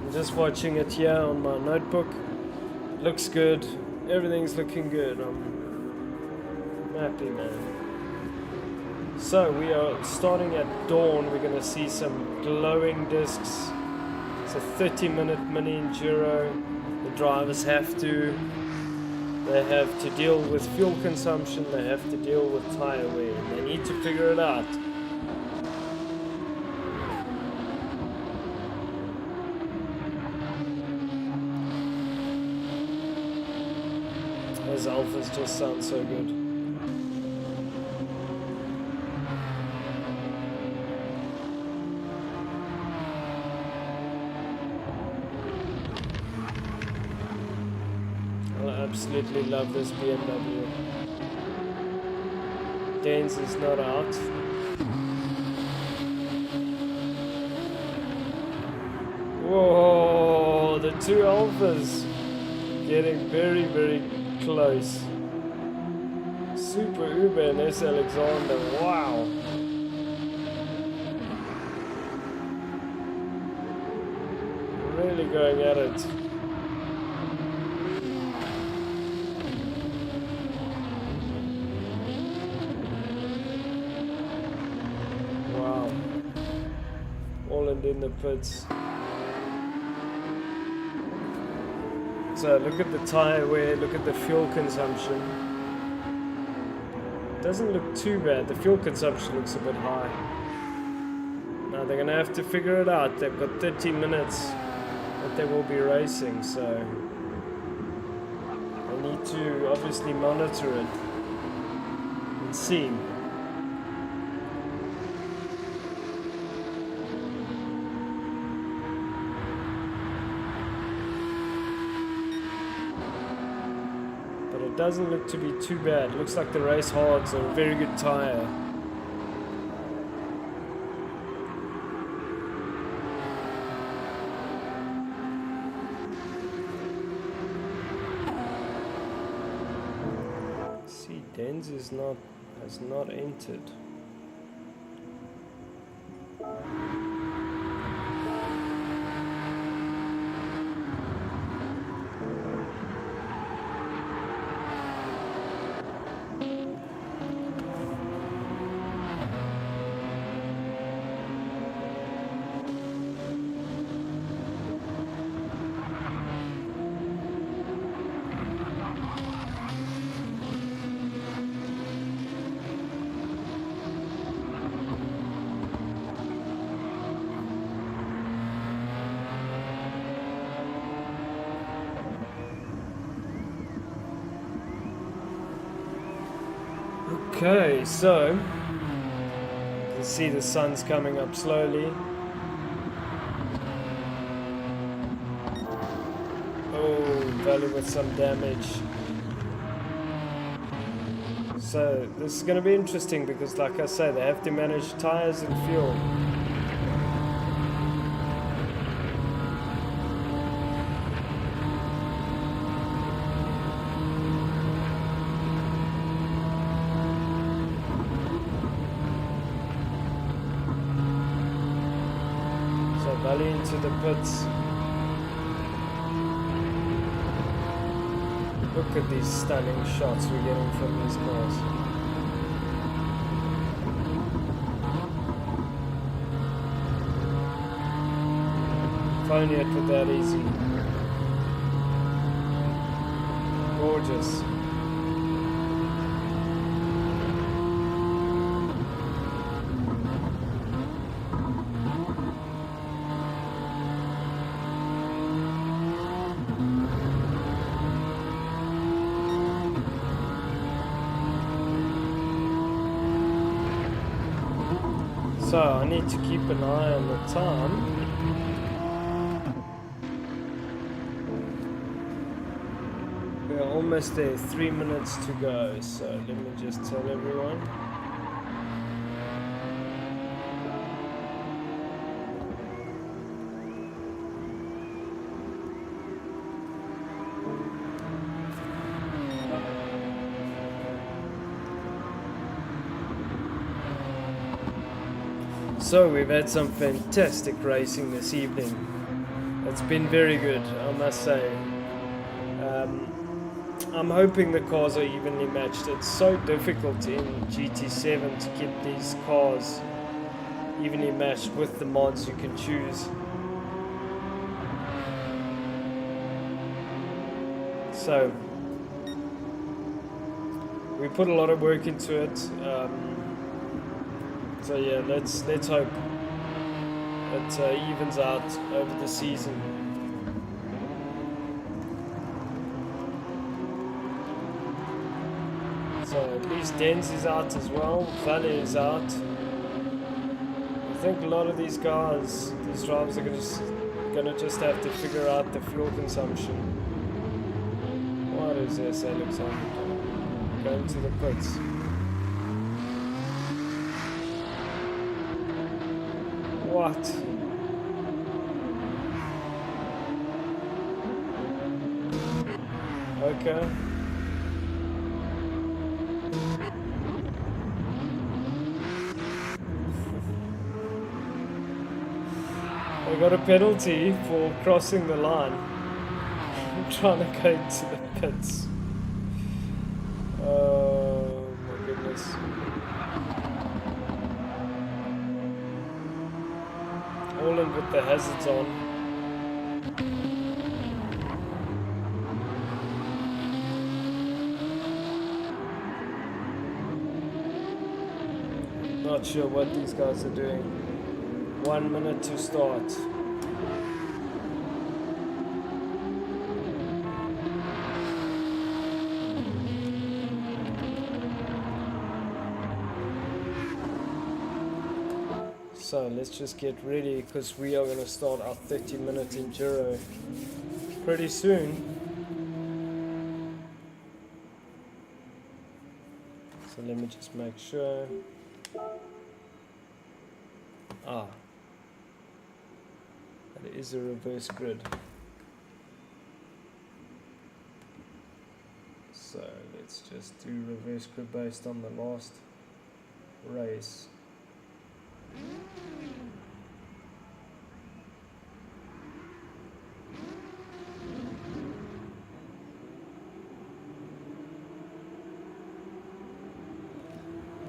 I'm just watching it here on my notebook. Looks good. Everything's looking good. I'm happy, man. So we are starting at dawn. We're going to see some glowing discs. It's a 30-minute mini enduro. The drivers have to deal with fuel consumption, they have to deal with tire wear, and they need to figure it out. Those alphas just sound so good. Absolutely love this BMW. Danes is not out. Whoa, the two alphas getting very, very close. Super Uber and S. Alexander, wow. Really going at it. In the pits. So look at the tire wear, look at the fuel consumption. Doesn't look too bad. The fuel consumption looks a bit high. Now they're gonna have to figure it out. They've got 30 minutes that they will be racing, so they need to obviously monitor it and see. it doesn't look to be too bad. It looks like the race hards are a very good tyre. See, Denz has not entered. Okay, so you can see the sun's coming up slowly. Oh, Valley with some damage. So this is going to be interesting because, like I say, they have to manage tires and fuel. Valley into the pits. Look at these stunning shots we're getting from these cars. If only it were that easy. Gorgeous. So I need to keep an eye on the time. We're almost there, 3 minutes to go, so let me just tell everyone. So we've had some fantastic racing this evening. It's been very good, I must say. I'm hoping the cars are evenly matched. It's so difficult in GT7 to get these cars evenly matched with the mods you can choose. So we put a lot of work into it. So yeah, let's hope it evens out over the season. So at least Denz is out as well, Valley is out. I think a lot of these guys, these drivers are gonna just have to figure out the fuel consumption. What is this, Alexander? Going to the pits. What? Okay. I got a penalty for crossing the line. I'm trying to go into the pits. Oh my goodness. All in with the hazards on. Not sure what these guys are doing. 1 minute to start. So let's just get ready because we are going to start our 30-minute enduro pretty soon. So let me just make sure. That is a reverse grid. So let's just do reverse grid based on the last race.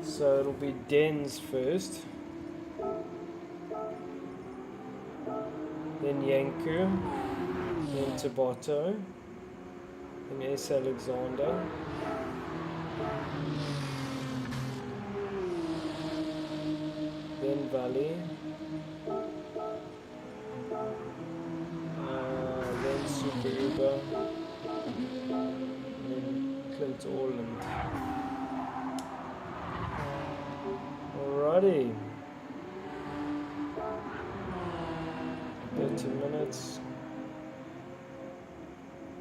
So it'll be Dens first, then Yanku, then Tabata, then S. Alexander, then Valley, then Super Uber, and then Clint Orland. Alrighty. 30 minutes.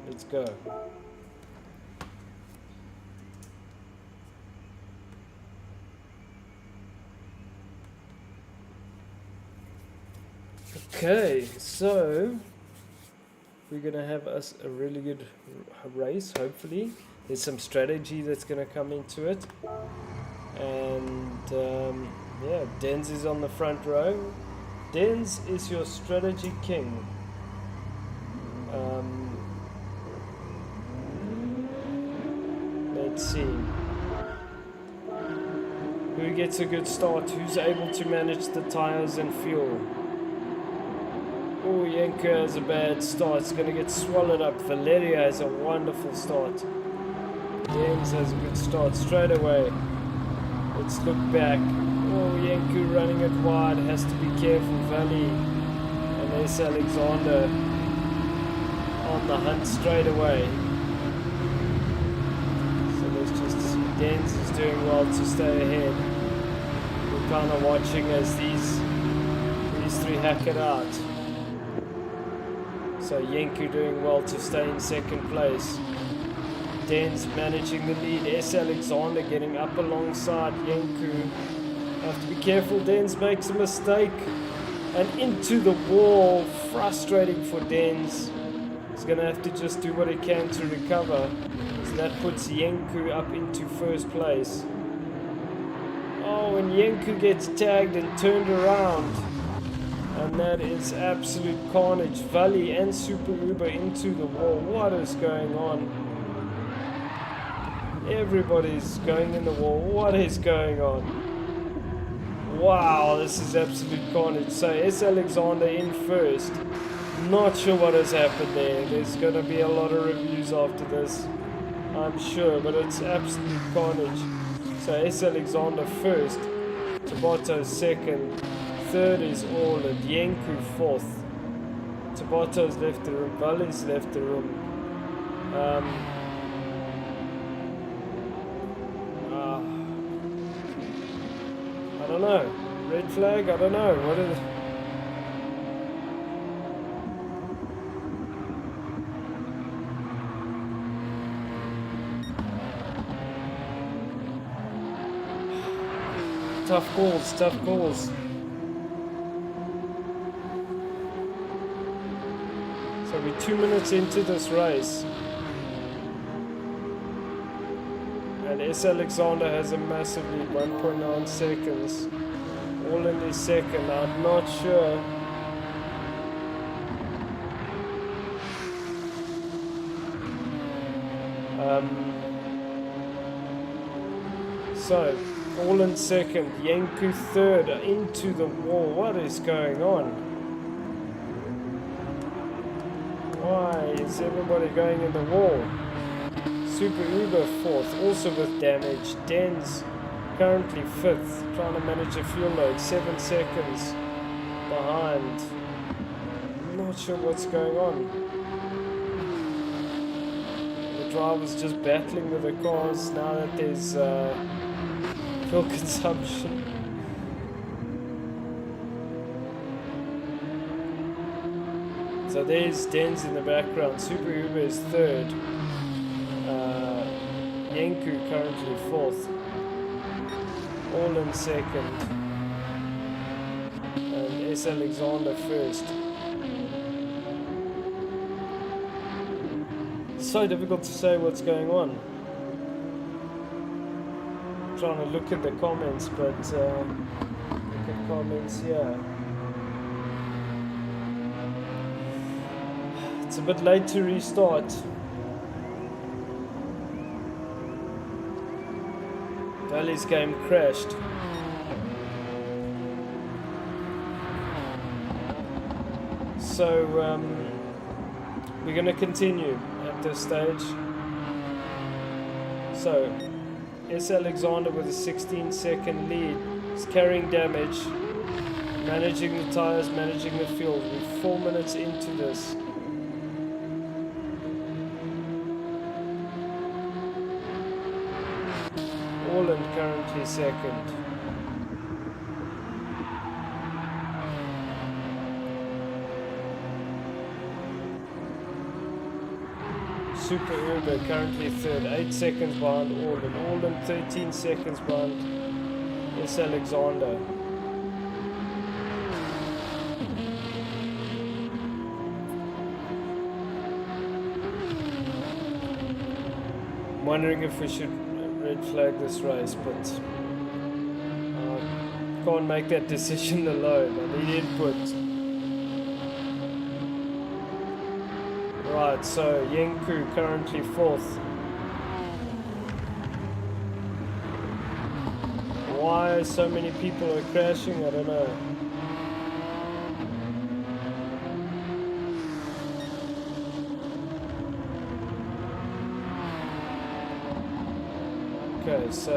Let's go. Okay, so we're gonna have us a really good race, hopefully. There's some strategy that's gonna come into it. And yeah, Dens is on the front row. Dens is your strategy king. Let's see. Who gets a good start? Who's able to manage the tires and fuel? Oh, Yanko has a bad start. It's going to get swallowed up. Valeria has a wonderful start. Dens has a good start straight away. Let's look back. Oh, Yanku running it wide. Has to be careful. Valley and S. Alexander on the hunt straight away. So let's just see. Dens is doing well to stay ahead. We're kind of watching as these three hack it out. So Yanku doing well to stay in second place. Dens managing the lead. S. Alexander getting up alongside Yanku. Have to be careful. Dens makes a mistake and into the wall. Frustrating for Dens. He's going to have to just do what he can to recover. So that puts Yanku up into first place. Oh, and Yanku gets tagged and turned around. And that is absolute carnage. Valley and Super Uber into the wall. What is going on? Everybody's going in the wall. What is going on? Wow, this is absolute carnage. So S. Alexander in first. Not sure what has happened there. There's going to be a lot of reviews after this, I'm sure, but it's absolute carnage. So S. Alexander first. Tabata second. Third is Orland. Yanku fourth. Tabato's left the room. Valley's left the room. I don't know. Red flag? I don't know. What is it? Tough calls, tough calls. So we're 2 minutes into this race. And S. Alexander has a massive lead, 1.9 seconds. All in his second, I'm not sure. So, all in second, Yanku third, into the wall. What is going on? Why is everybody going in the wall? Super Uber fourth, also with damage. Dens currently fifth, trying to manage a fuel load, 7 seconds behind. Not sure what's going on. The driver's just battling with the cars now that there's fuel consumption. So there's Dens in the background. Super Uber is third. Yanku currently fourth. All in second. And S. Alexander first. It's so difficult to say what's going on. I'm trying to look at the comments, but look at comments here. It's a bit late to restart. Valley's game crashed. So we're going to continue at this stage. So S. Alexander with a 16-second lead is carrying damage, managing the tires, managing the fuel. We're 4 minutes into this. Orland currently second. Super Uber currently third, 8 seconds behind Orland. Orland 13 seconds behind S. Alexander. I'm wondering if we should red flag this race, but can't make that decision alone. I need input. Right, so Yenku currently fourth. Why so many people are crashing, I don't know. Okay, so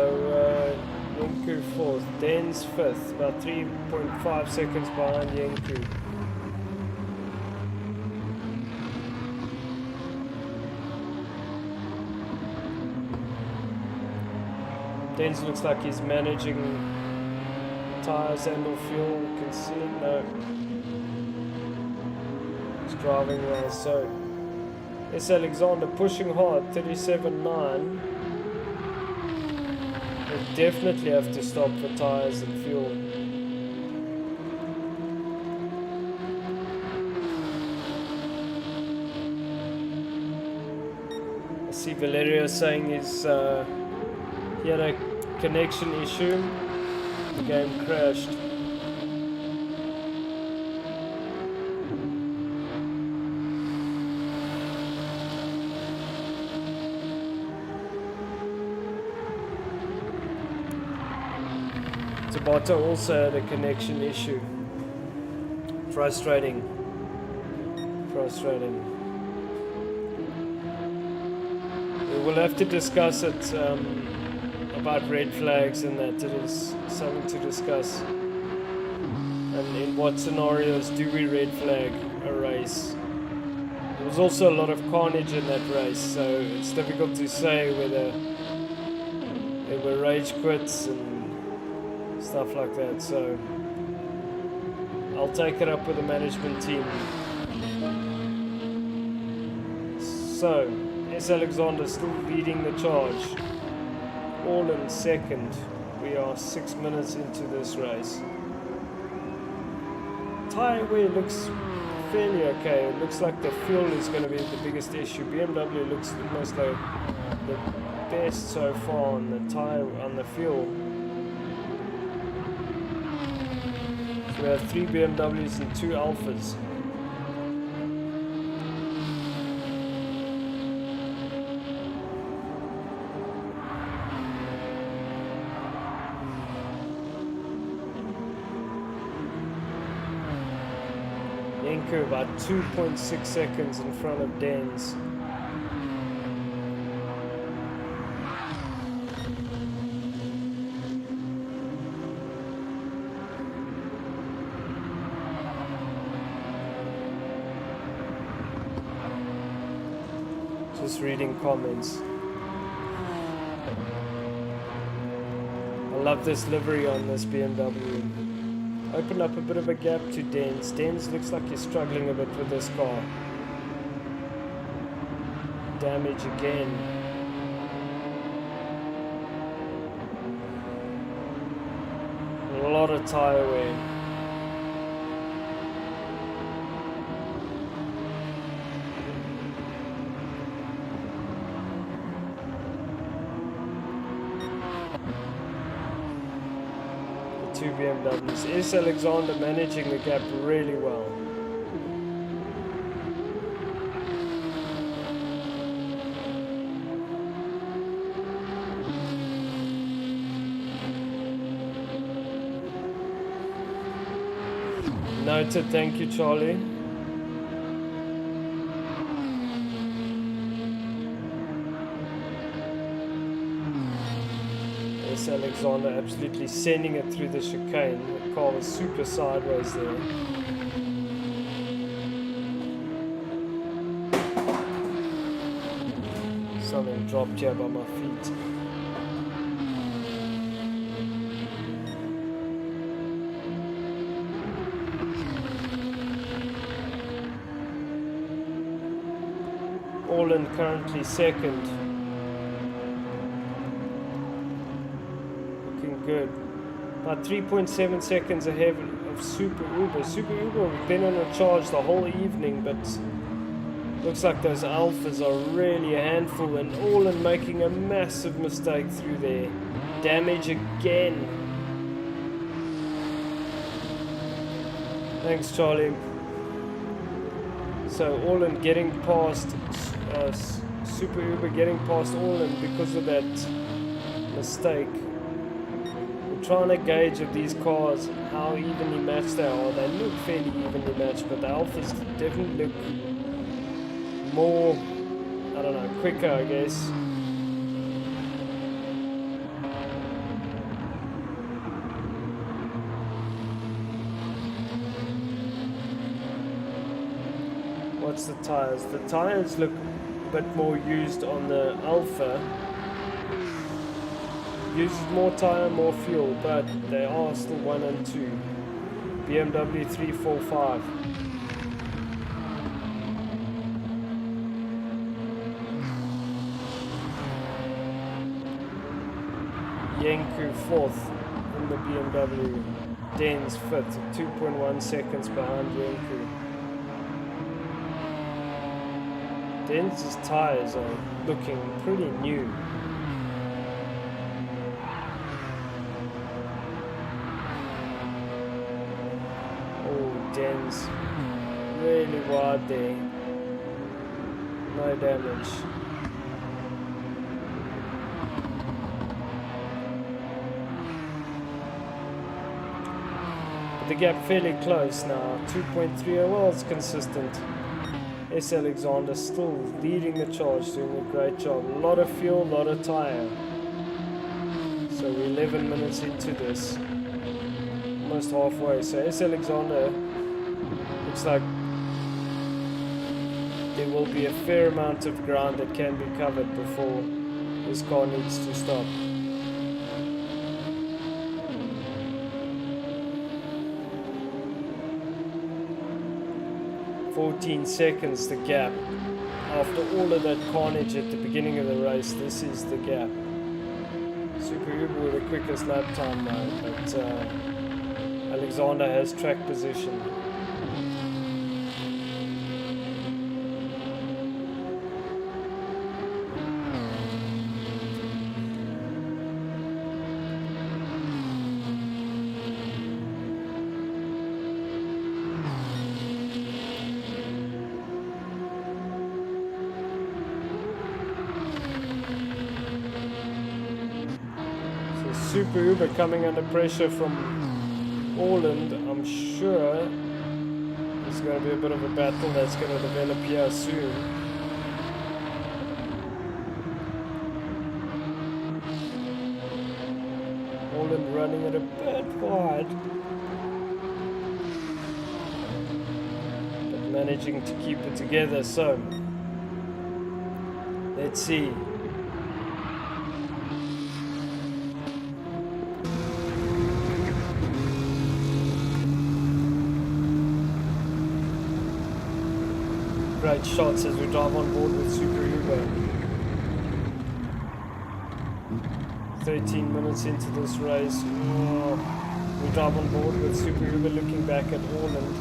Yenku fourth, Den's fifth, about 3.5 seconds behind Yenku. Denz looks like he's managing tires and or fuel. You can see it. No. He's driving well. So S. Alexander pushing hard, 37.9. We'll definitely have to stop for tires and fuel. I see Valerio saying he's he had a connection issue. The game crashed. Tabata also had a connection issue. Frustrating. Frustrating. We will have to discuss it. About red flags and that. It is something to discuss. And in what scenarios do we red flag a race? There was also a lot of carnage in that race, so it's difficult to say whether there were rage quits and stuff like that. So I'll take it up with the management team. So S. Alexander still leading the charge. All in second. We are 6 minutes into this race. Tire wear looks fairly okay. It looks like the fuel is going to be the biggest issue. BMW looks almost like the best so far on the tire, on the fuel. So we have 3 BMWs and 2 Alphas. About 2.6 seconds in front of Denz. Just reading comments. I love this livery on this BMW. Opened up a bit of a gap to Denz. Denz looks like he's struggling a bit with this car. Damage again. lot of tire wear. The two BMWs. S. Alexander managing the gap really well. Noted, thank you, Charlie. Yes, Alexander absolutely sending it through the chicane. The car was super sideways there. Something dropped here by my feet. Orland currently second. Looking good. About 3.7 seconds ahead of Super Uber. Super Uber have been on a charge the whole evening, but looks like those Alphas are really a handful, and Orland making a massive mistake through there. Damage again. Thanks, Charlie. So Orland getting past Super Uber getting past Orland because of that mistake. We're trying to gauge of these cars how evenly matched they are. They look fairly evenly matched, but the Alphas definitely look more, I don't know, quicker, I guess. What's the tires? The tires look a bit more used on the Alpha. Uses more tire, more fuel, but they are still 1 and 2. BMW 3, 4, 5. Yenku 4th in the BMW. Den's 5th, 2.1 seconds behind Yenku. Den's tires are looking pretty new. Oh, Den's really wide there. No damage. But the gap fairly close now. 2.3. Well, it's consistent. S. Alexander still leading the charge, doing a great job. A lot of fuel, a lot of tire. So we're 11 minutes into this. Almost halfway. So S. Alexander looks like there will be a fair amount of ground that can be covered before this car needs to stop. 14 seconds the gap. After all of that carnage at the beginning of the race, this is the gap. Super Uber with the quickest lap time now, but Alexander has track position. Super Uber coming under pressure from Orland. I'm sure there's going to be a bit of a battle that's going to develop here soon. Orland running it a bit wide, but managing to keep it together. So let's see. Great shots as we drive on board with Super Uber. 13 minutes into this race. Oh, We drive on board with Super Uber looking back at Orland.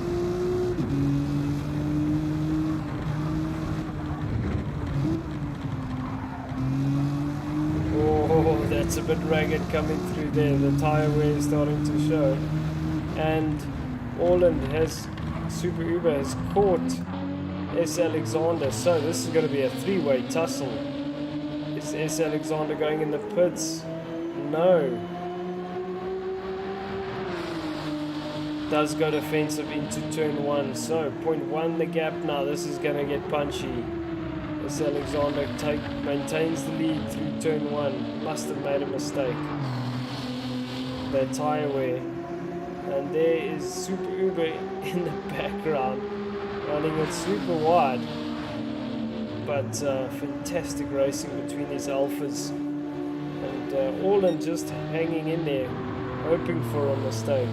Oh, that's a bit ragged coming through there. The tire wear is starting to show. And Orland has, Super Uber has caught S. Alexander. So this is going to be a three-way tussle. Is S. Alexander going in the pits? No. Does go defensive into turn 1. So 0.1 the gap now. This is going to get punchy. S. Alexander maintains the lead through turn 1. Must have made a mistake. Their tire wear. And there is Super Uber in the background, running it super wide. But fantastic racing between these alphas. And Orland just hanging in there, hoping for a mistake.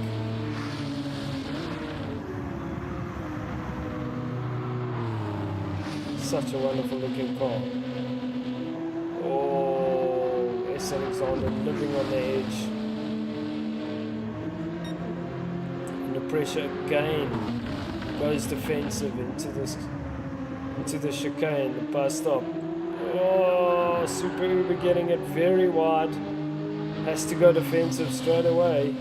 Such a wonderful looking car. Oh, S. Alexander living on the edge. And the pressure again goes defensive into the chicane, the bus stop. Oh, Super Uber getting it very wide. Has to go defensive straight away.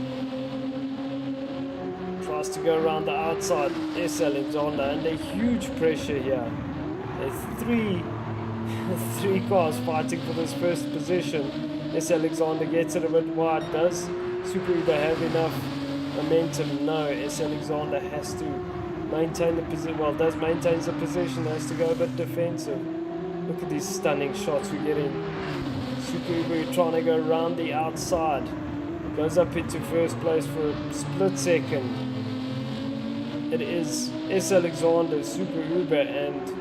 Tries to go around the outside. S. Alexander under huge pressure here. There's three cars fighting for this first position. S. Alexander gets it a bit wide. Does Super Uber have enough momentum? No. S. Alexander has to maintain the position. Well, does maintains the position. Has to go a bit defensive. Look at these stunning shots we're getting. Super Uber trying to go around the outside. Goes up into first place for a split second. It is S. Alexander, Super Uber, and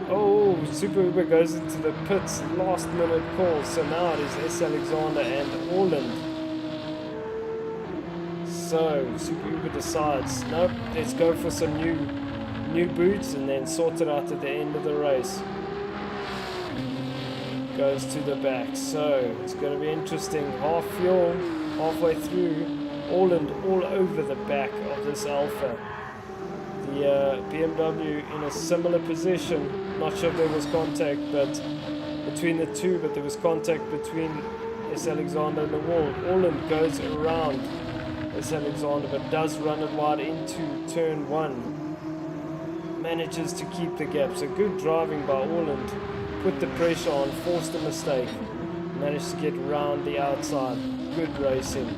oh, Super Uber goes into the pits, last minute call. So now it is S. Alexander and Orland. So Super Uber decides, nope, let's go for some new boots and then sort it out at the end of the race. Goes to the back. So it's going to be interesting. Half fuel, halfway through. Orland all over the back of this Alpha. The BMW in a similar position. Not sure if there was contact between the two, but there was contact between S. Alexander and the wall. Orland goes around S. Alexander, but does run it wide into turn 1. Manages to keep the gap. So good driving by Orland. Put the pressure on, forced a mistake. Managed to get around the outside. Good racing.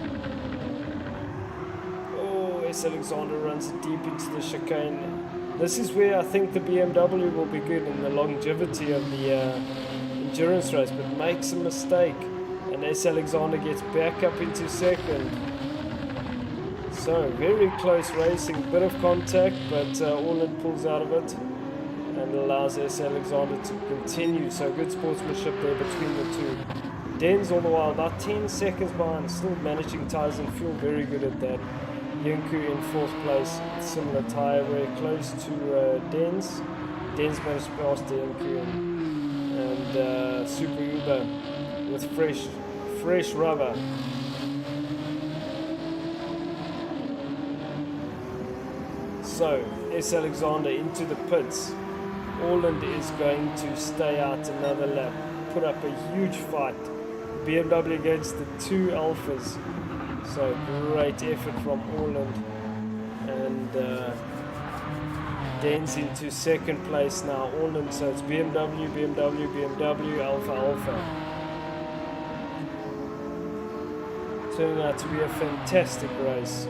Oh, S. Alexander runs it deep into the chicane. This is where I think the BMW will be good in the longevity of the endurance race, but makes a mistake. And S. Alexander gets back up into second. So, very close racing, bit of contact, but Orland pulls out of it and allows S. Alexander to continue. So, good sportsmanship there between the two. Den's all the while about 10 seconds behind, still managing tires and fuel, very good at that. Yunku in 4th place, similar tyre wear, close to Den's. Den's managed to pass the Yunku and Super Uber with fresh rubber. So, S. Alexander into the pits. Orland is going to stay out another lap, put up a huge fight. BMW against the two Alphas. So great effort from Orland. And Den's into second place now. Orland, so it's BMW, Alpha, Alpha. Turning out to be a fantastic race.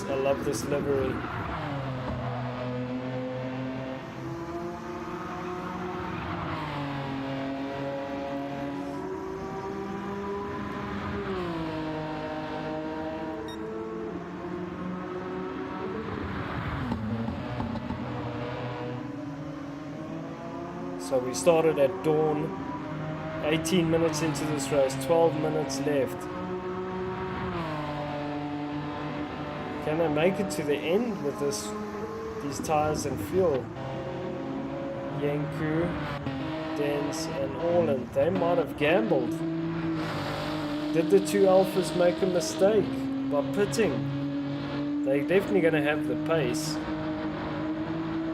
I love this livery. So we started at dawn, 18 minutes into this race, 12 minutes left. Can they make it to the end with these tires and fuel? Yanku, Dens and Orland, they might have gambled. Did the two Alphas make a mistake by pitting? They're definitely going to have the pace.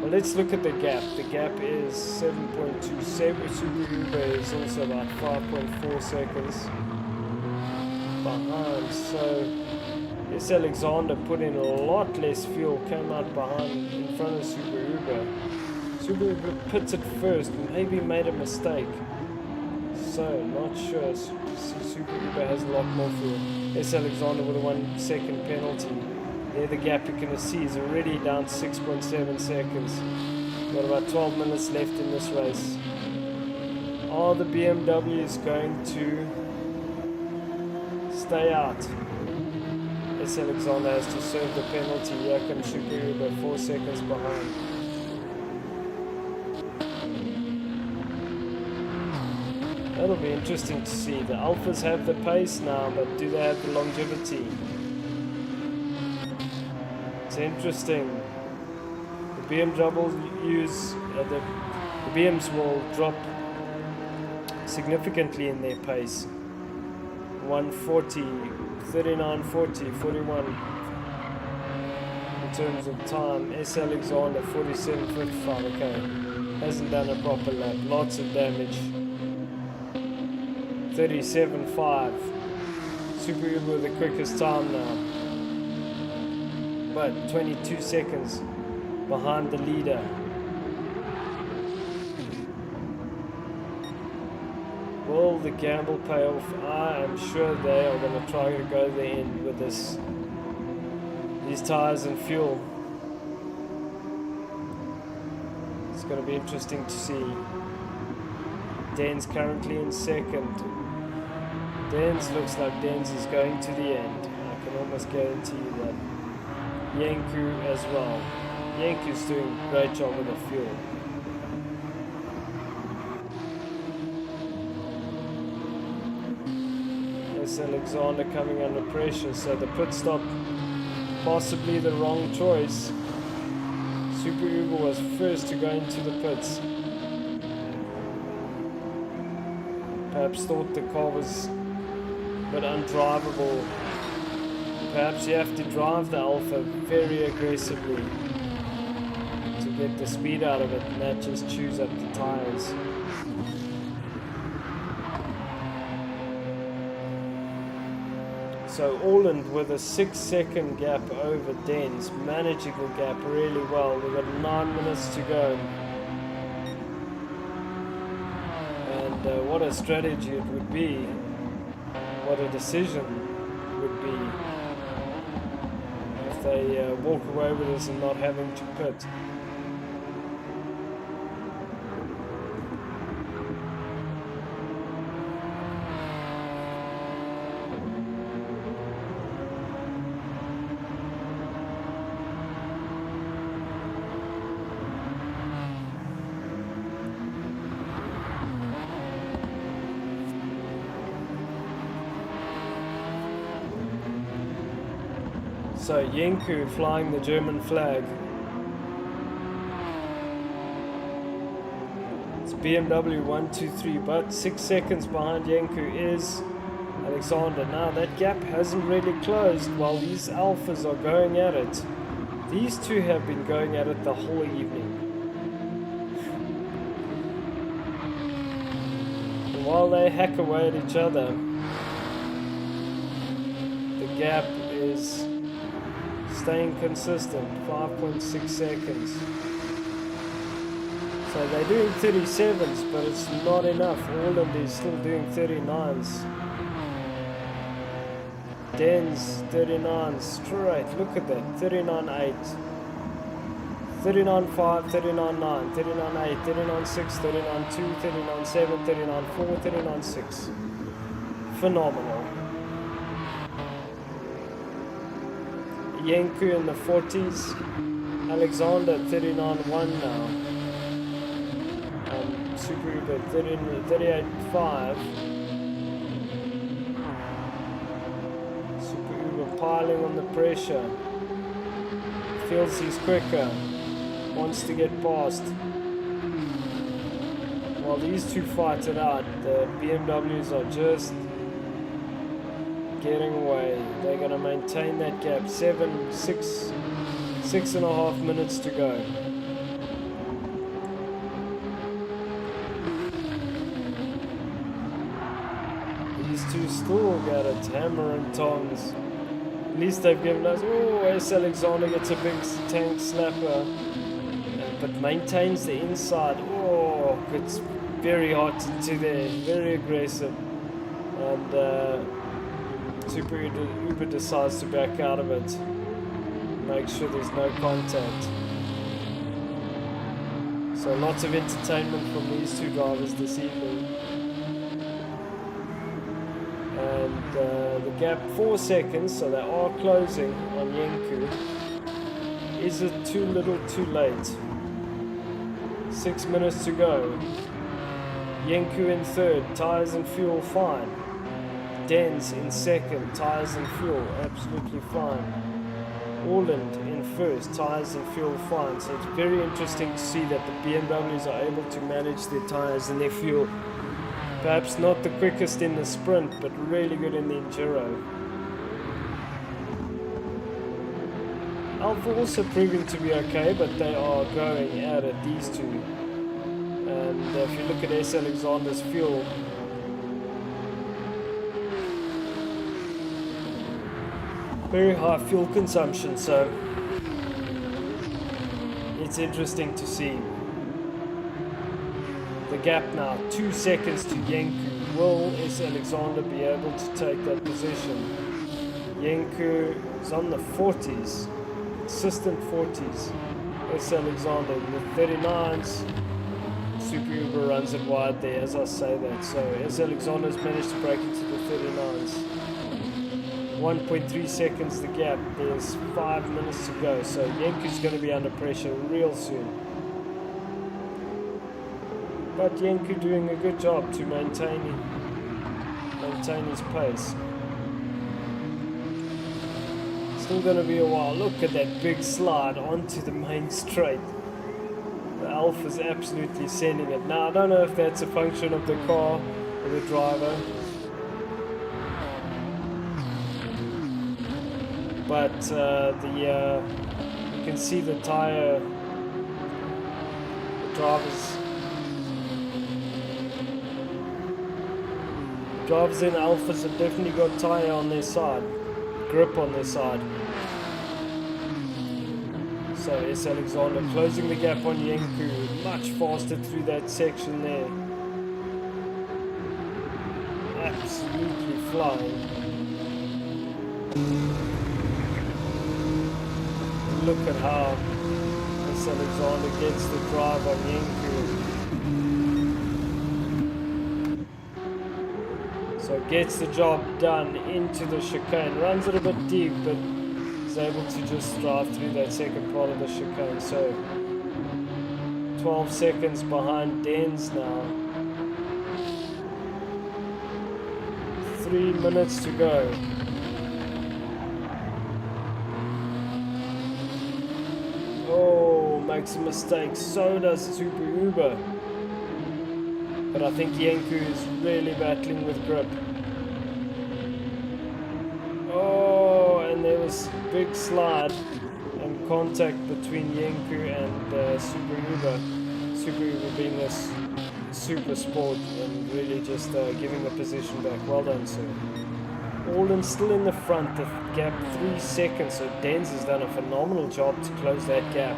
Well, let's look at the gap. The gap is 7.27. Super Uber is also about 5.4 seconds behind. So S. Alexander put in a lot less fuel, came out behind in front of Super Uber. Super Uber pitted first, maybe made a mistake. So, not sure. Super Uber has a lot more fuel. S. Alexander with a 1 second penalty. There the gap you can see is already down to 6.7 seconds. Got about 12 minutes left in this race. Are the BMWs going to stay out? S. Alexander has to serve the penalty. Here comes Super Uber 4 seconds behind. That'll be interesting to see. The Alphas have the pace now, but do they have the longevity? It's interesting. The BMWs, the BMs will drop significantly in their pace. 140, 39, 40, 41 in terms of time. S. Alexander 47.55. Okay, hasn't done a proper lap. Lots of damage. 37.5. Super Uber the quickest time now, but 22 seconds behind the leader. Will the gamble pay off? I am sure they are going to try to go the end with these tires and fuel. It's going to be interesting to see. Dens currently in second. Dens looks like Dens is going to the end. I can almost guarantee you that. Yanku as well. Yanku's doing a great job with the fuel. S. Alexander coming under pressure, so the pit stop possibly the wrong choice. Super Uber was first to go into the pits. Perhaps thought the car was a bit undrivable. Perhaps you have to drive the Alpha very aggressively to get the speed out of it, and that just chews up the tires. So Orland with a 6 second gap over Dens, managing the gap really well. We've got 9 minutes to go. And what a strategy it would be, what a decision would be if they walk away with this and not having to pit. So Yanku flying the German flag. It's BMW 1, 2, 3, but 6 seconds behind Yanku is Alexander. Now that gap hasn't really closed while these Alphas are going at it. These two have been going at it the whole evening. And while they hack away at each other, the gap is staying consistent, 5.6 seconds. So they're doing 37s, but it's not enough. Orland is still doing 39s. Dens 39 straight. Look at that, 39.8, 39.5, 39.9, 39.8, 39.6, 39.2, 39.7, 39.4, 39.6. Phenomenal. Yanku in the 40s, Alexander 39.1 now, and Super Uber 38.5. Super Uber piling on the pressure, feels he's quicker, wants to get past. While these two fight it out, the BMWs are just getting away. They're going to maintain that gap. 6.5 minutes to go. These two still got it, hammer and tongs. At least they've given us, oh, S. Alexander gets a big tank slapper, but maintains the inside. Oh, it's very hot into there, very aggressive. And Super Uber decides to back out of it. Make sure there's no contact. So lots of entertainment from these two drivers this evening. And the gap 4 seconds, so they are closing on Yenku. Is it too little too late? 6 minutes to go. Yenku in third, tires and fuel fine. Dens in second, tires and fuel absolutely fine. Orland in first, tires and fuel fine. So it's very interesting to see that the BMWs are able to manage their tires and their fuel. Perhaps not the quickest in the sprint, but really good in the enduro. Alpha also proving to be okay, but they are going at it, these two. And if you look at S. Alexander's fuel, very high fuel consumption, so it's interesting to see. The gap now, 2 seconds to Yenku. Will S. Alexander be able to take that position? Yenku is on the 40s, consistent 40s. S. Alexander in the 39s. Super Uber runs it wide there as I say that. So S. Alexander's managed to break into the 39s. 1.3 seconds the gap. There's 5 minutes to go. So Yenku's going to be under pressure real soon. But Yenku doing a good job to maintain his pace. Still going to be a while. Look at that big slide onto the main straight. The Alpha's absolutely sending it. Now I don't know if that's a function of the car or the driver, but you can see the tire, the drivers in Alphas have definitely got tire on their side, grip on their side. So S. Alexander closing the gap on Yenku, much faster through that section there. Absolutely flying. Look at how S. Alexander gets the drive on Yenku. So gets the job done into the chicane. Runs it a bit deep, but is able to just drive through that second part of the chicane. So 12 seconds behind Dens now. 3 minutes to go. Oh, makes a mistake. So does Super Uber. But I think Yenku is really battling with grip. Oh, and there was big slide and contact between Yenku and Super Uber. Super Uber being a super sport and really just giving the position back. Well done, sir. Alden still in the front, the gap 3 seconds, so Dens has done a phenomenal job to close that gap.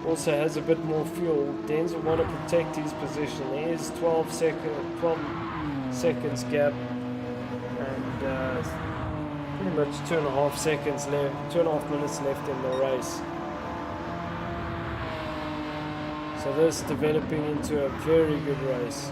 Also has a bit more fuel. Dens will want to protect his position. There's 12 seconds gap, and pretty much 2.5 seconds left, 2.5 minutes left in the race. So this developing into a very good race.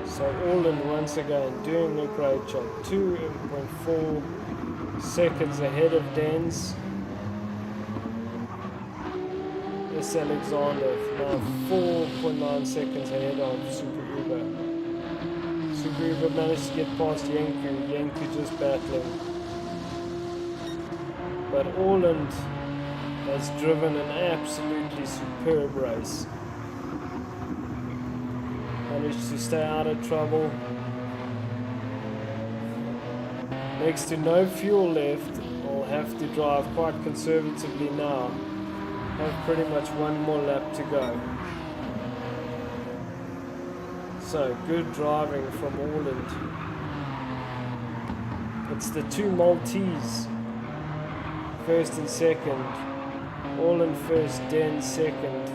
So Orland once again doing a great job. 2.4 seconds ahead of Dens. S. Alexander now 4.9 seconds ahead of Super Uber. Super Uber managed to get past Yanku. Yanku just battling. But Orland has driven an absolutely superb race. Managed to stay out of trouble. Next to no fuel left, I'll have to drive quite conservatively now. Have pretty much one more lap to go. So, good driving from Orland. It's the two Maltese, first and second. Orland first, Dens second.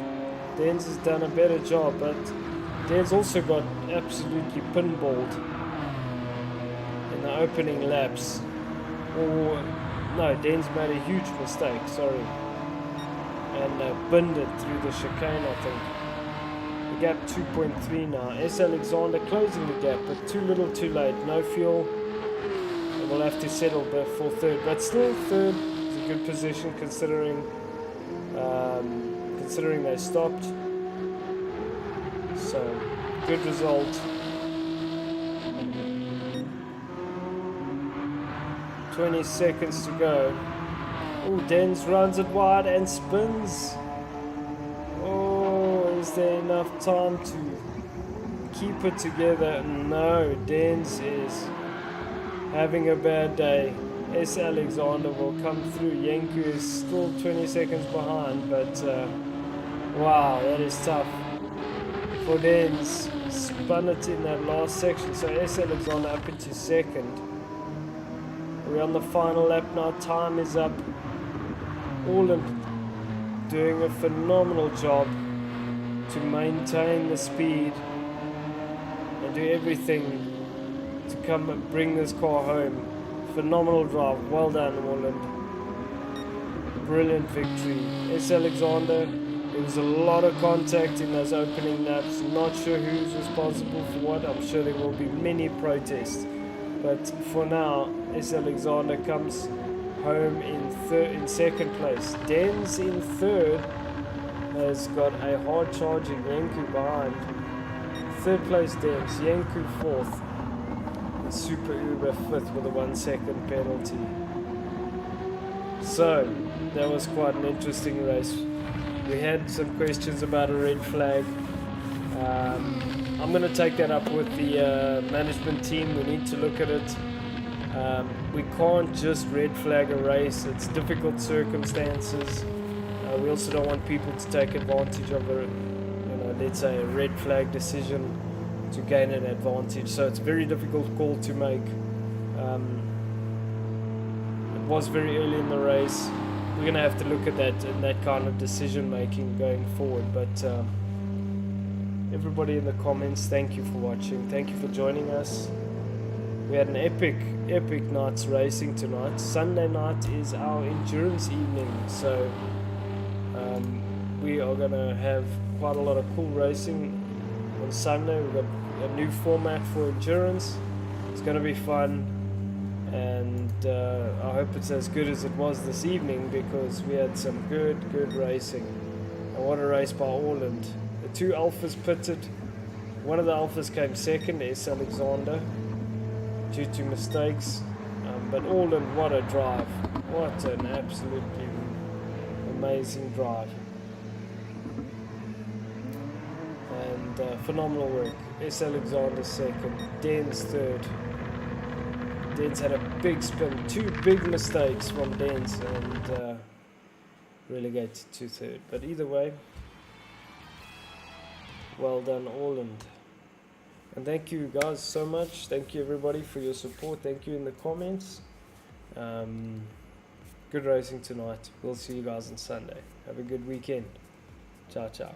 Dens has done a better job, but Dens also got absolutely pinballed in the opening laps. Or, no, Dens made a huge mistake, sorry. And binned it through the chicane, I think. The gap 2.3 now. S. Alexander closing the gap, but too little too late. No fuel. And we'll have to settle for third. But still third is a good position considering they stopped. So, good result. 20 seconds to go. Oh, Dens runs it wide and spins. Oh, is there enough time to keep it together? No, Dens is having a bad day. S. Alexander will come through. Yanku is still 20 seconds behind, but wow, that is tough for Dens. Spun it in that last section, so S. Alexander up into second. We're on the final lap now, time is up. Orland doing a phenomenal job to maintain the speed and do everything to come and bring this car home. Phenomenal drive, well done Orland. Brilliant victory. S. Alexander, there was a lot of contact in those opening laps. Not sure who's responsible for what. I'm sure there will be many protests. But for now, S. Alexander comes home in second place. Dens in third has got a hard charging Yanku behind. Third place Dens, Yanku fourth, and Super Uber fifth with a 1 second penalty. So that was quite an interesting race. We had some questions about a red flag. I'm going to take that up with the management team. We need to look at it. We can't just red flag a race. It's difficult circumstances. We also don't want people to take advantage of a, let's say a red flag decision to gain an advantage. So it's a very difficult call to make. It was very early in the race. We're going to have to look at that and that kind of decision making going forward. But everybody in the comments, thank you for watching. Thank you for joining us. We had an epic night's racing tonight. Sunday night is our endurance evening, so we are going to have quite a lot of cool racing on Sunday. We've got a new format for endurance. It's going to be fun, and I hope it's as good as it was this evening, because we had some good racing. And what a race by Orland. The two Alphas pitted. One of the Alphas came second, S. Alexander, due to mistakes, but Orland, what a drive. What an absolutely amazing drive. And phenomenal work. S. Alexander second, Dens third. Dens had a big spin, two big mistakes from Dens, and relegated to third. But either way, well done Orland. And thank you guys so much. Thank you everybody for your support. Thank you in the comments. Good racing tonight. We'll see you guys on Sunday. Have a good weekend. Ciao, ciao.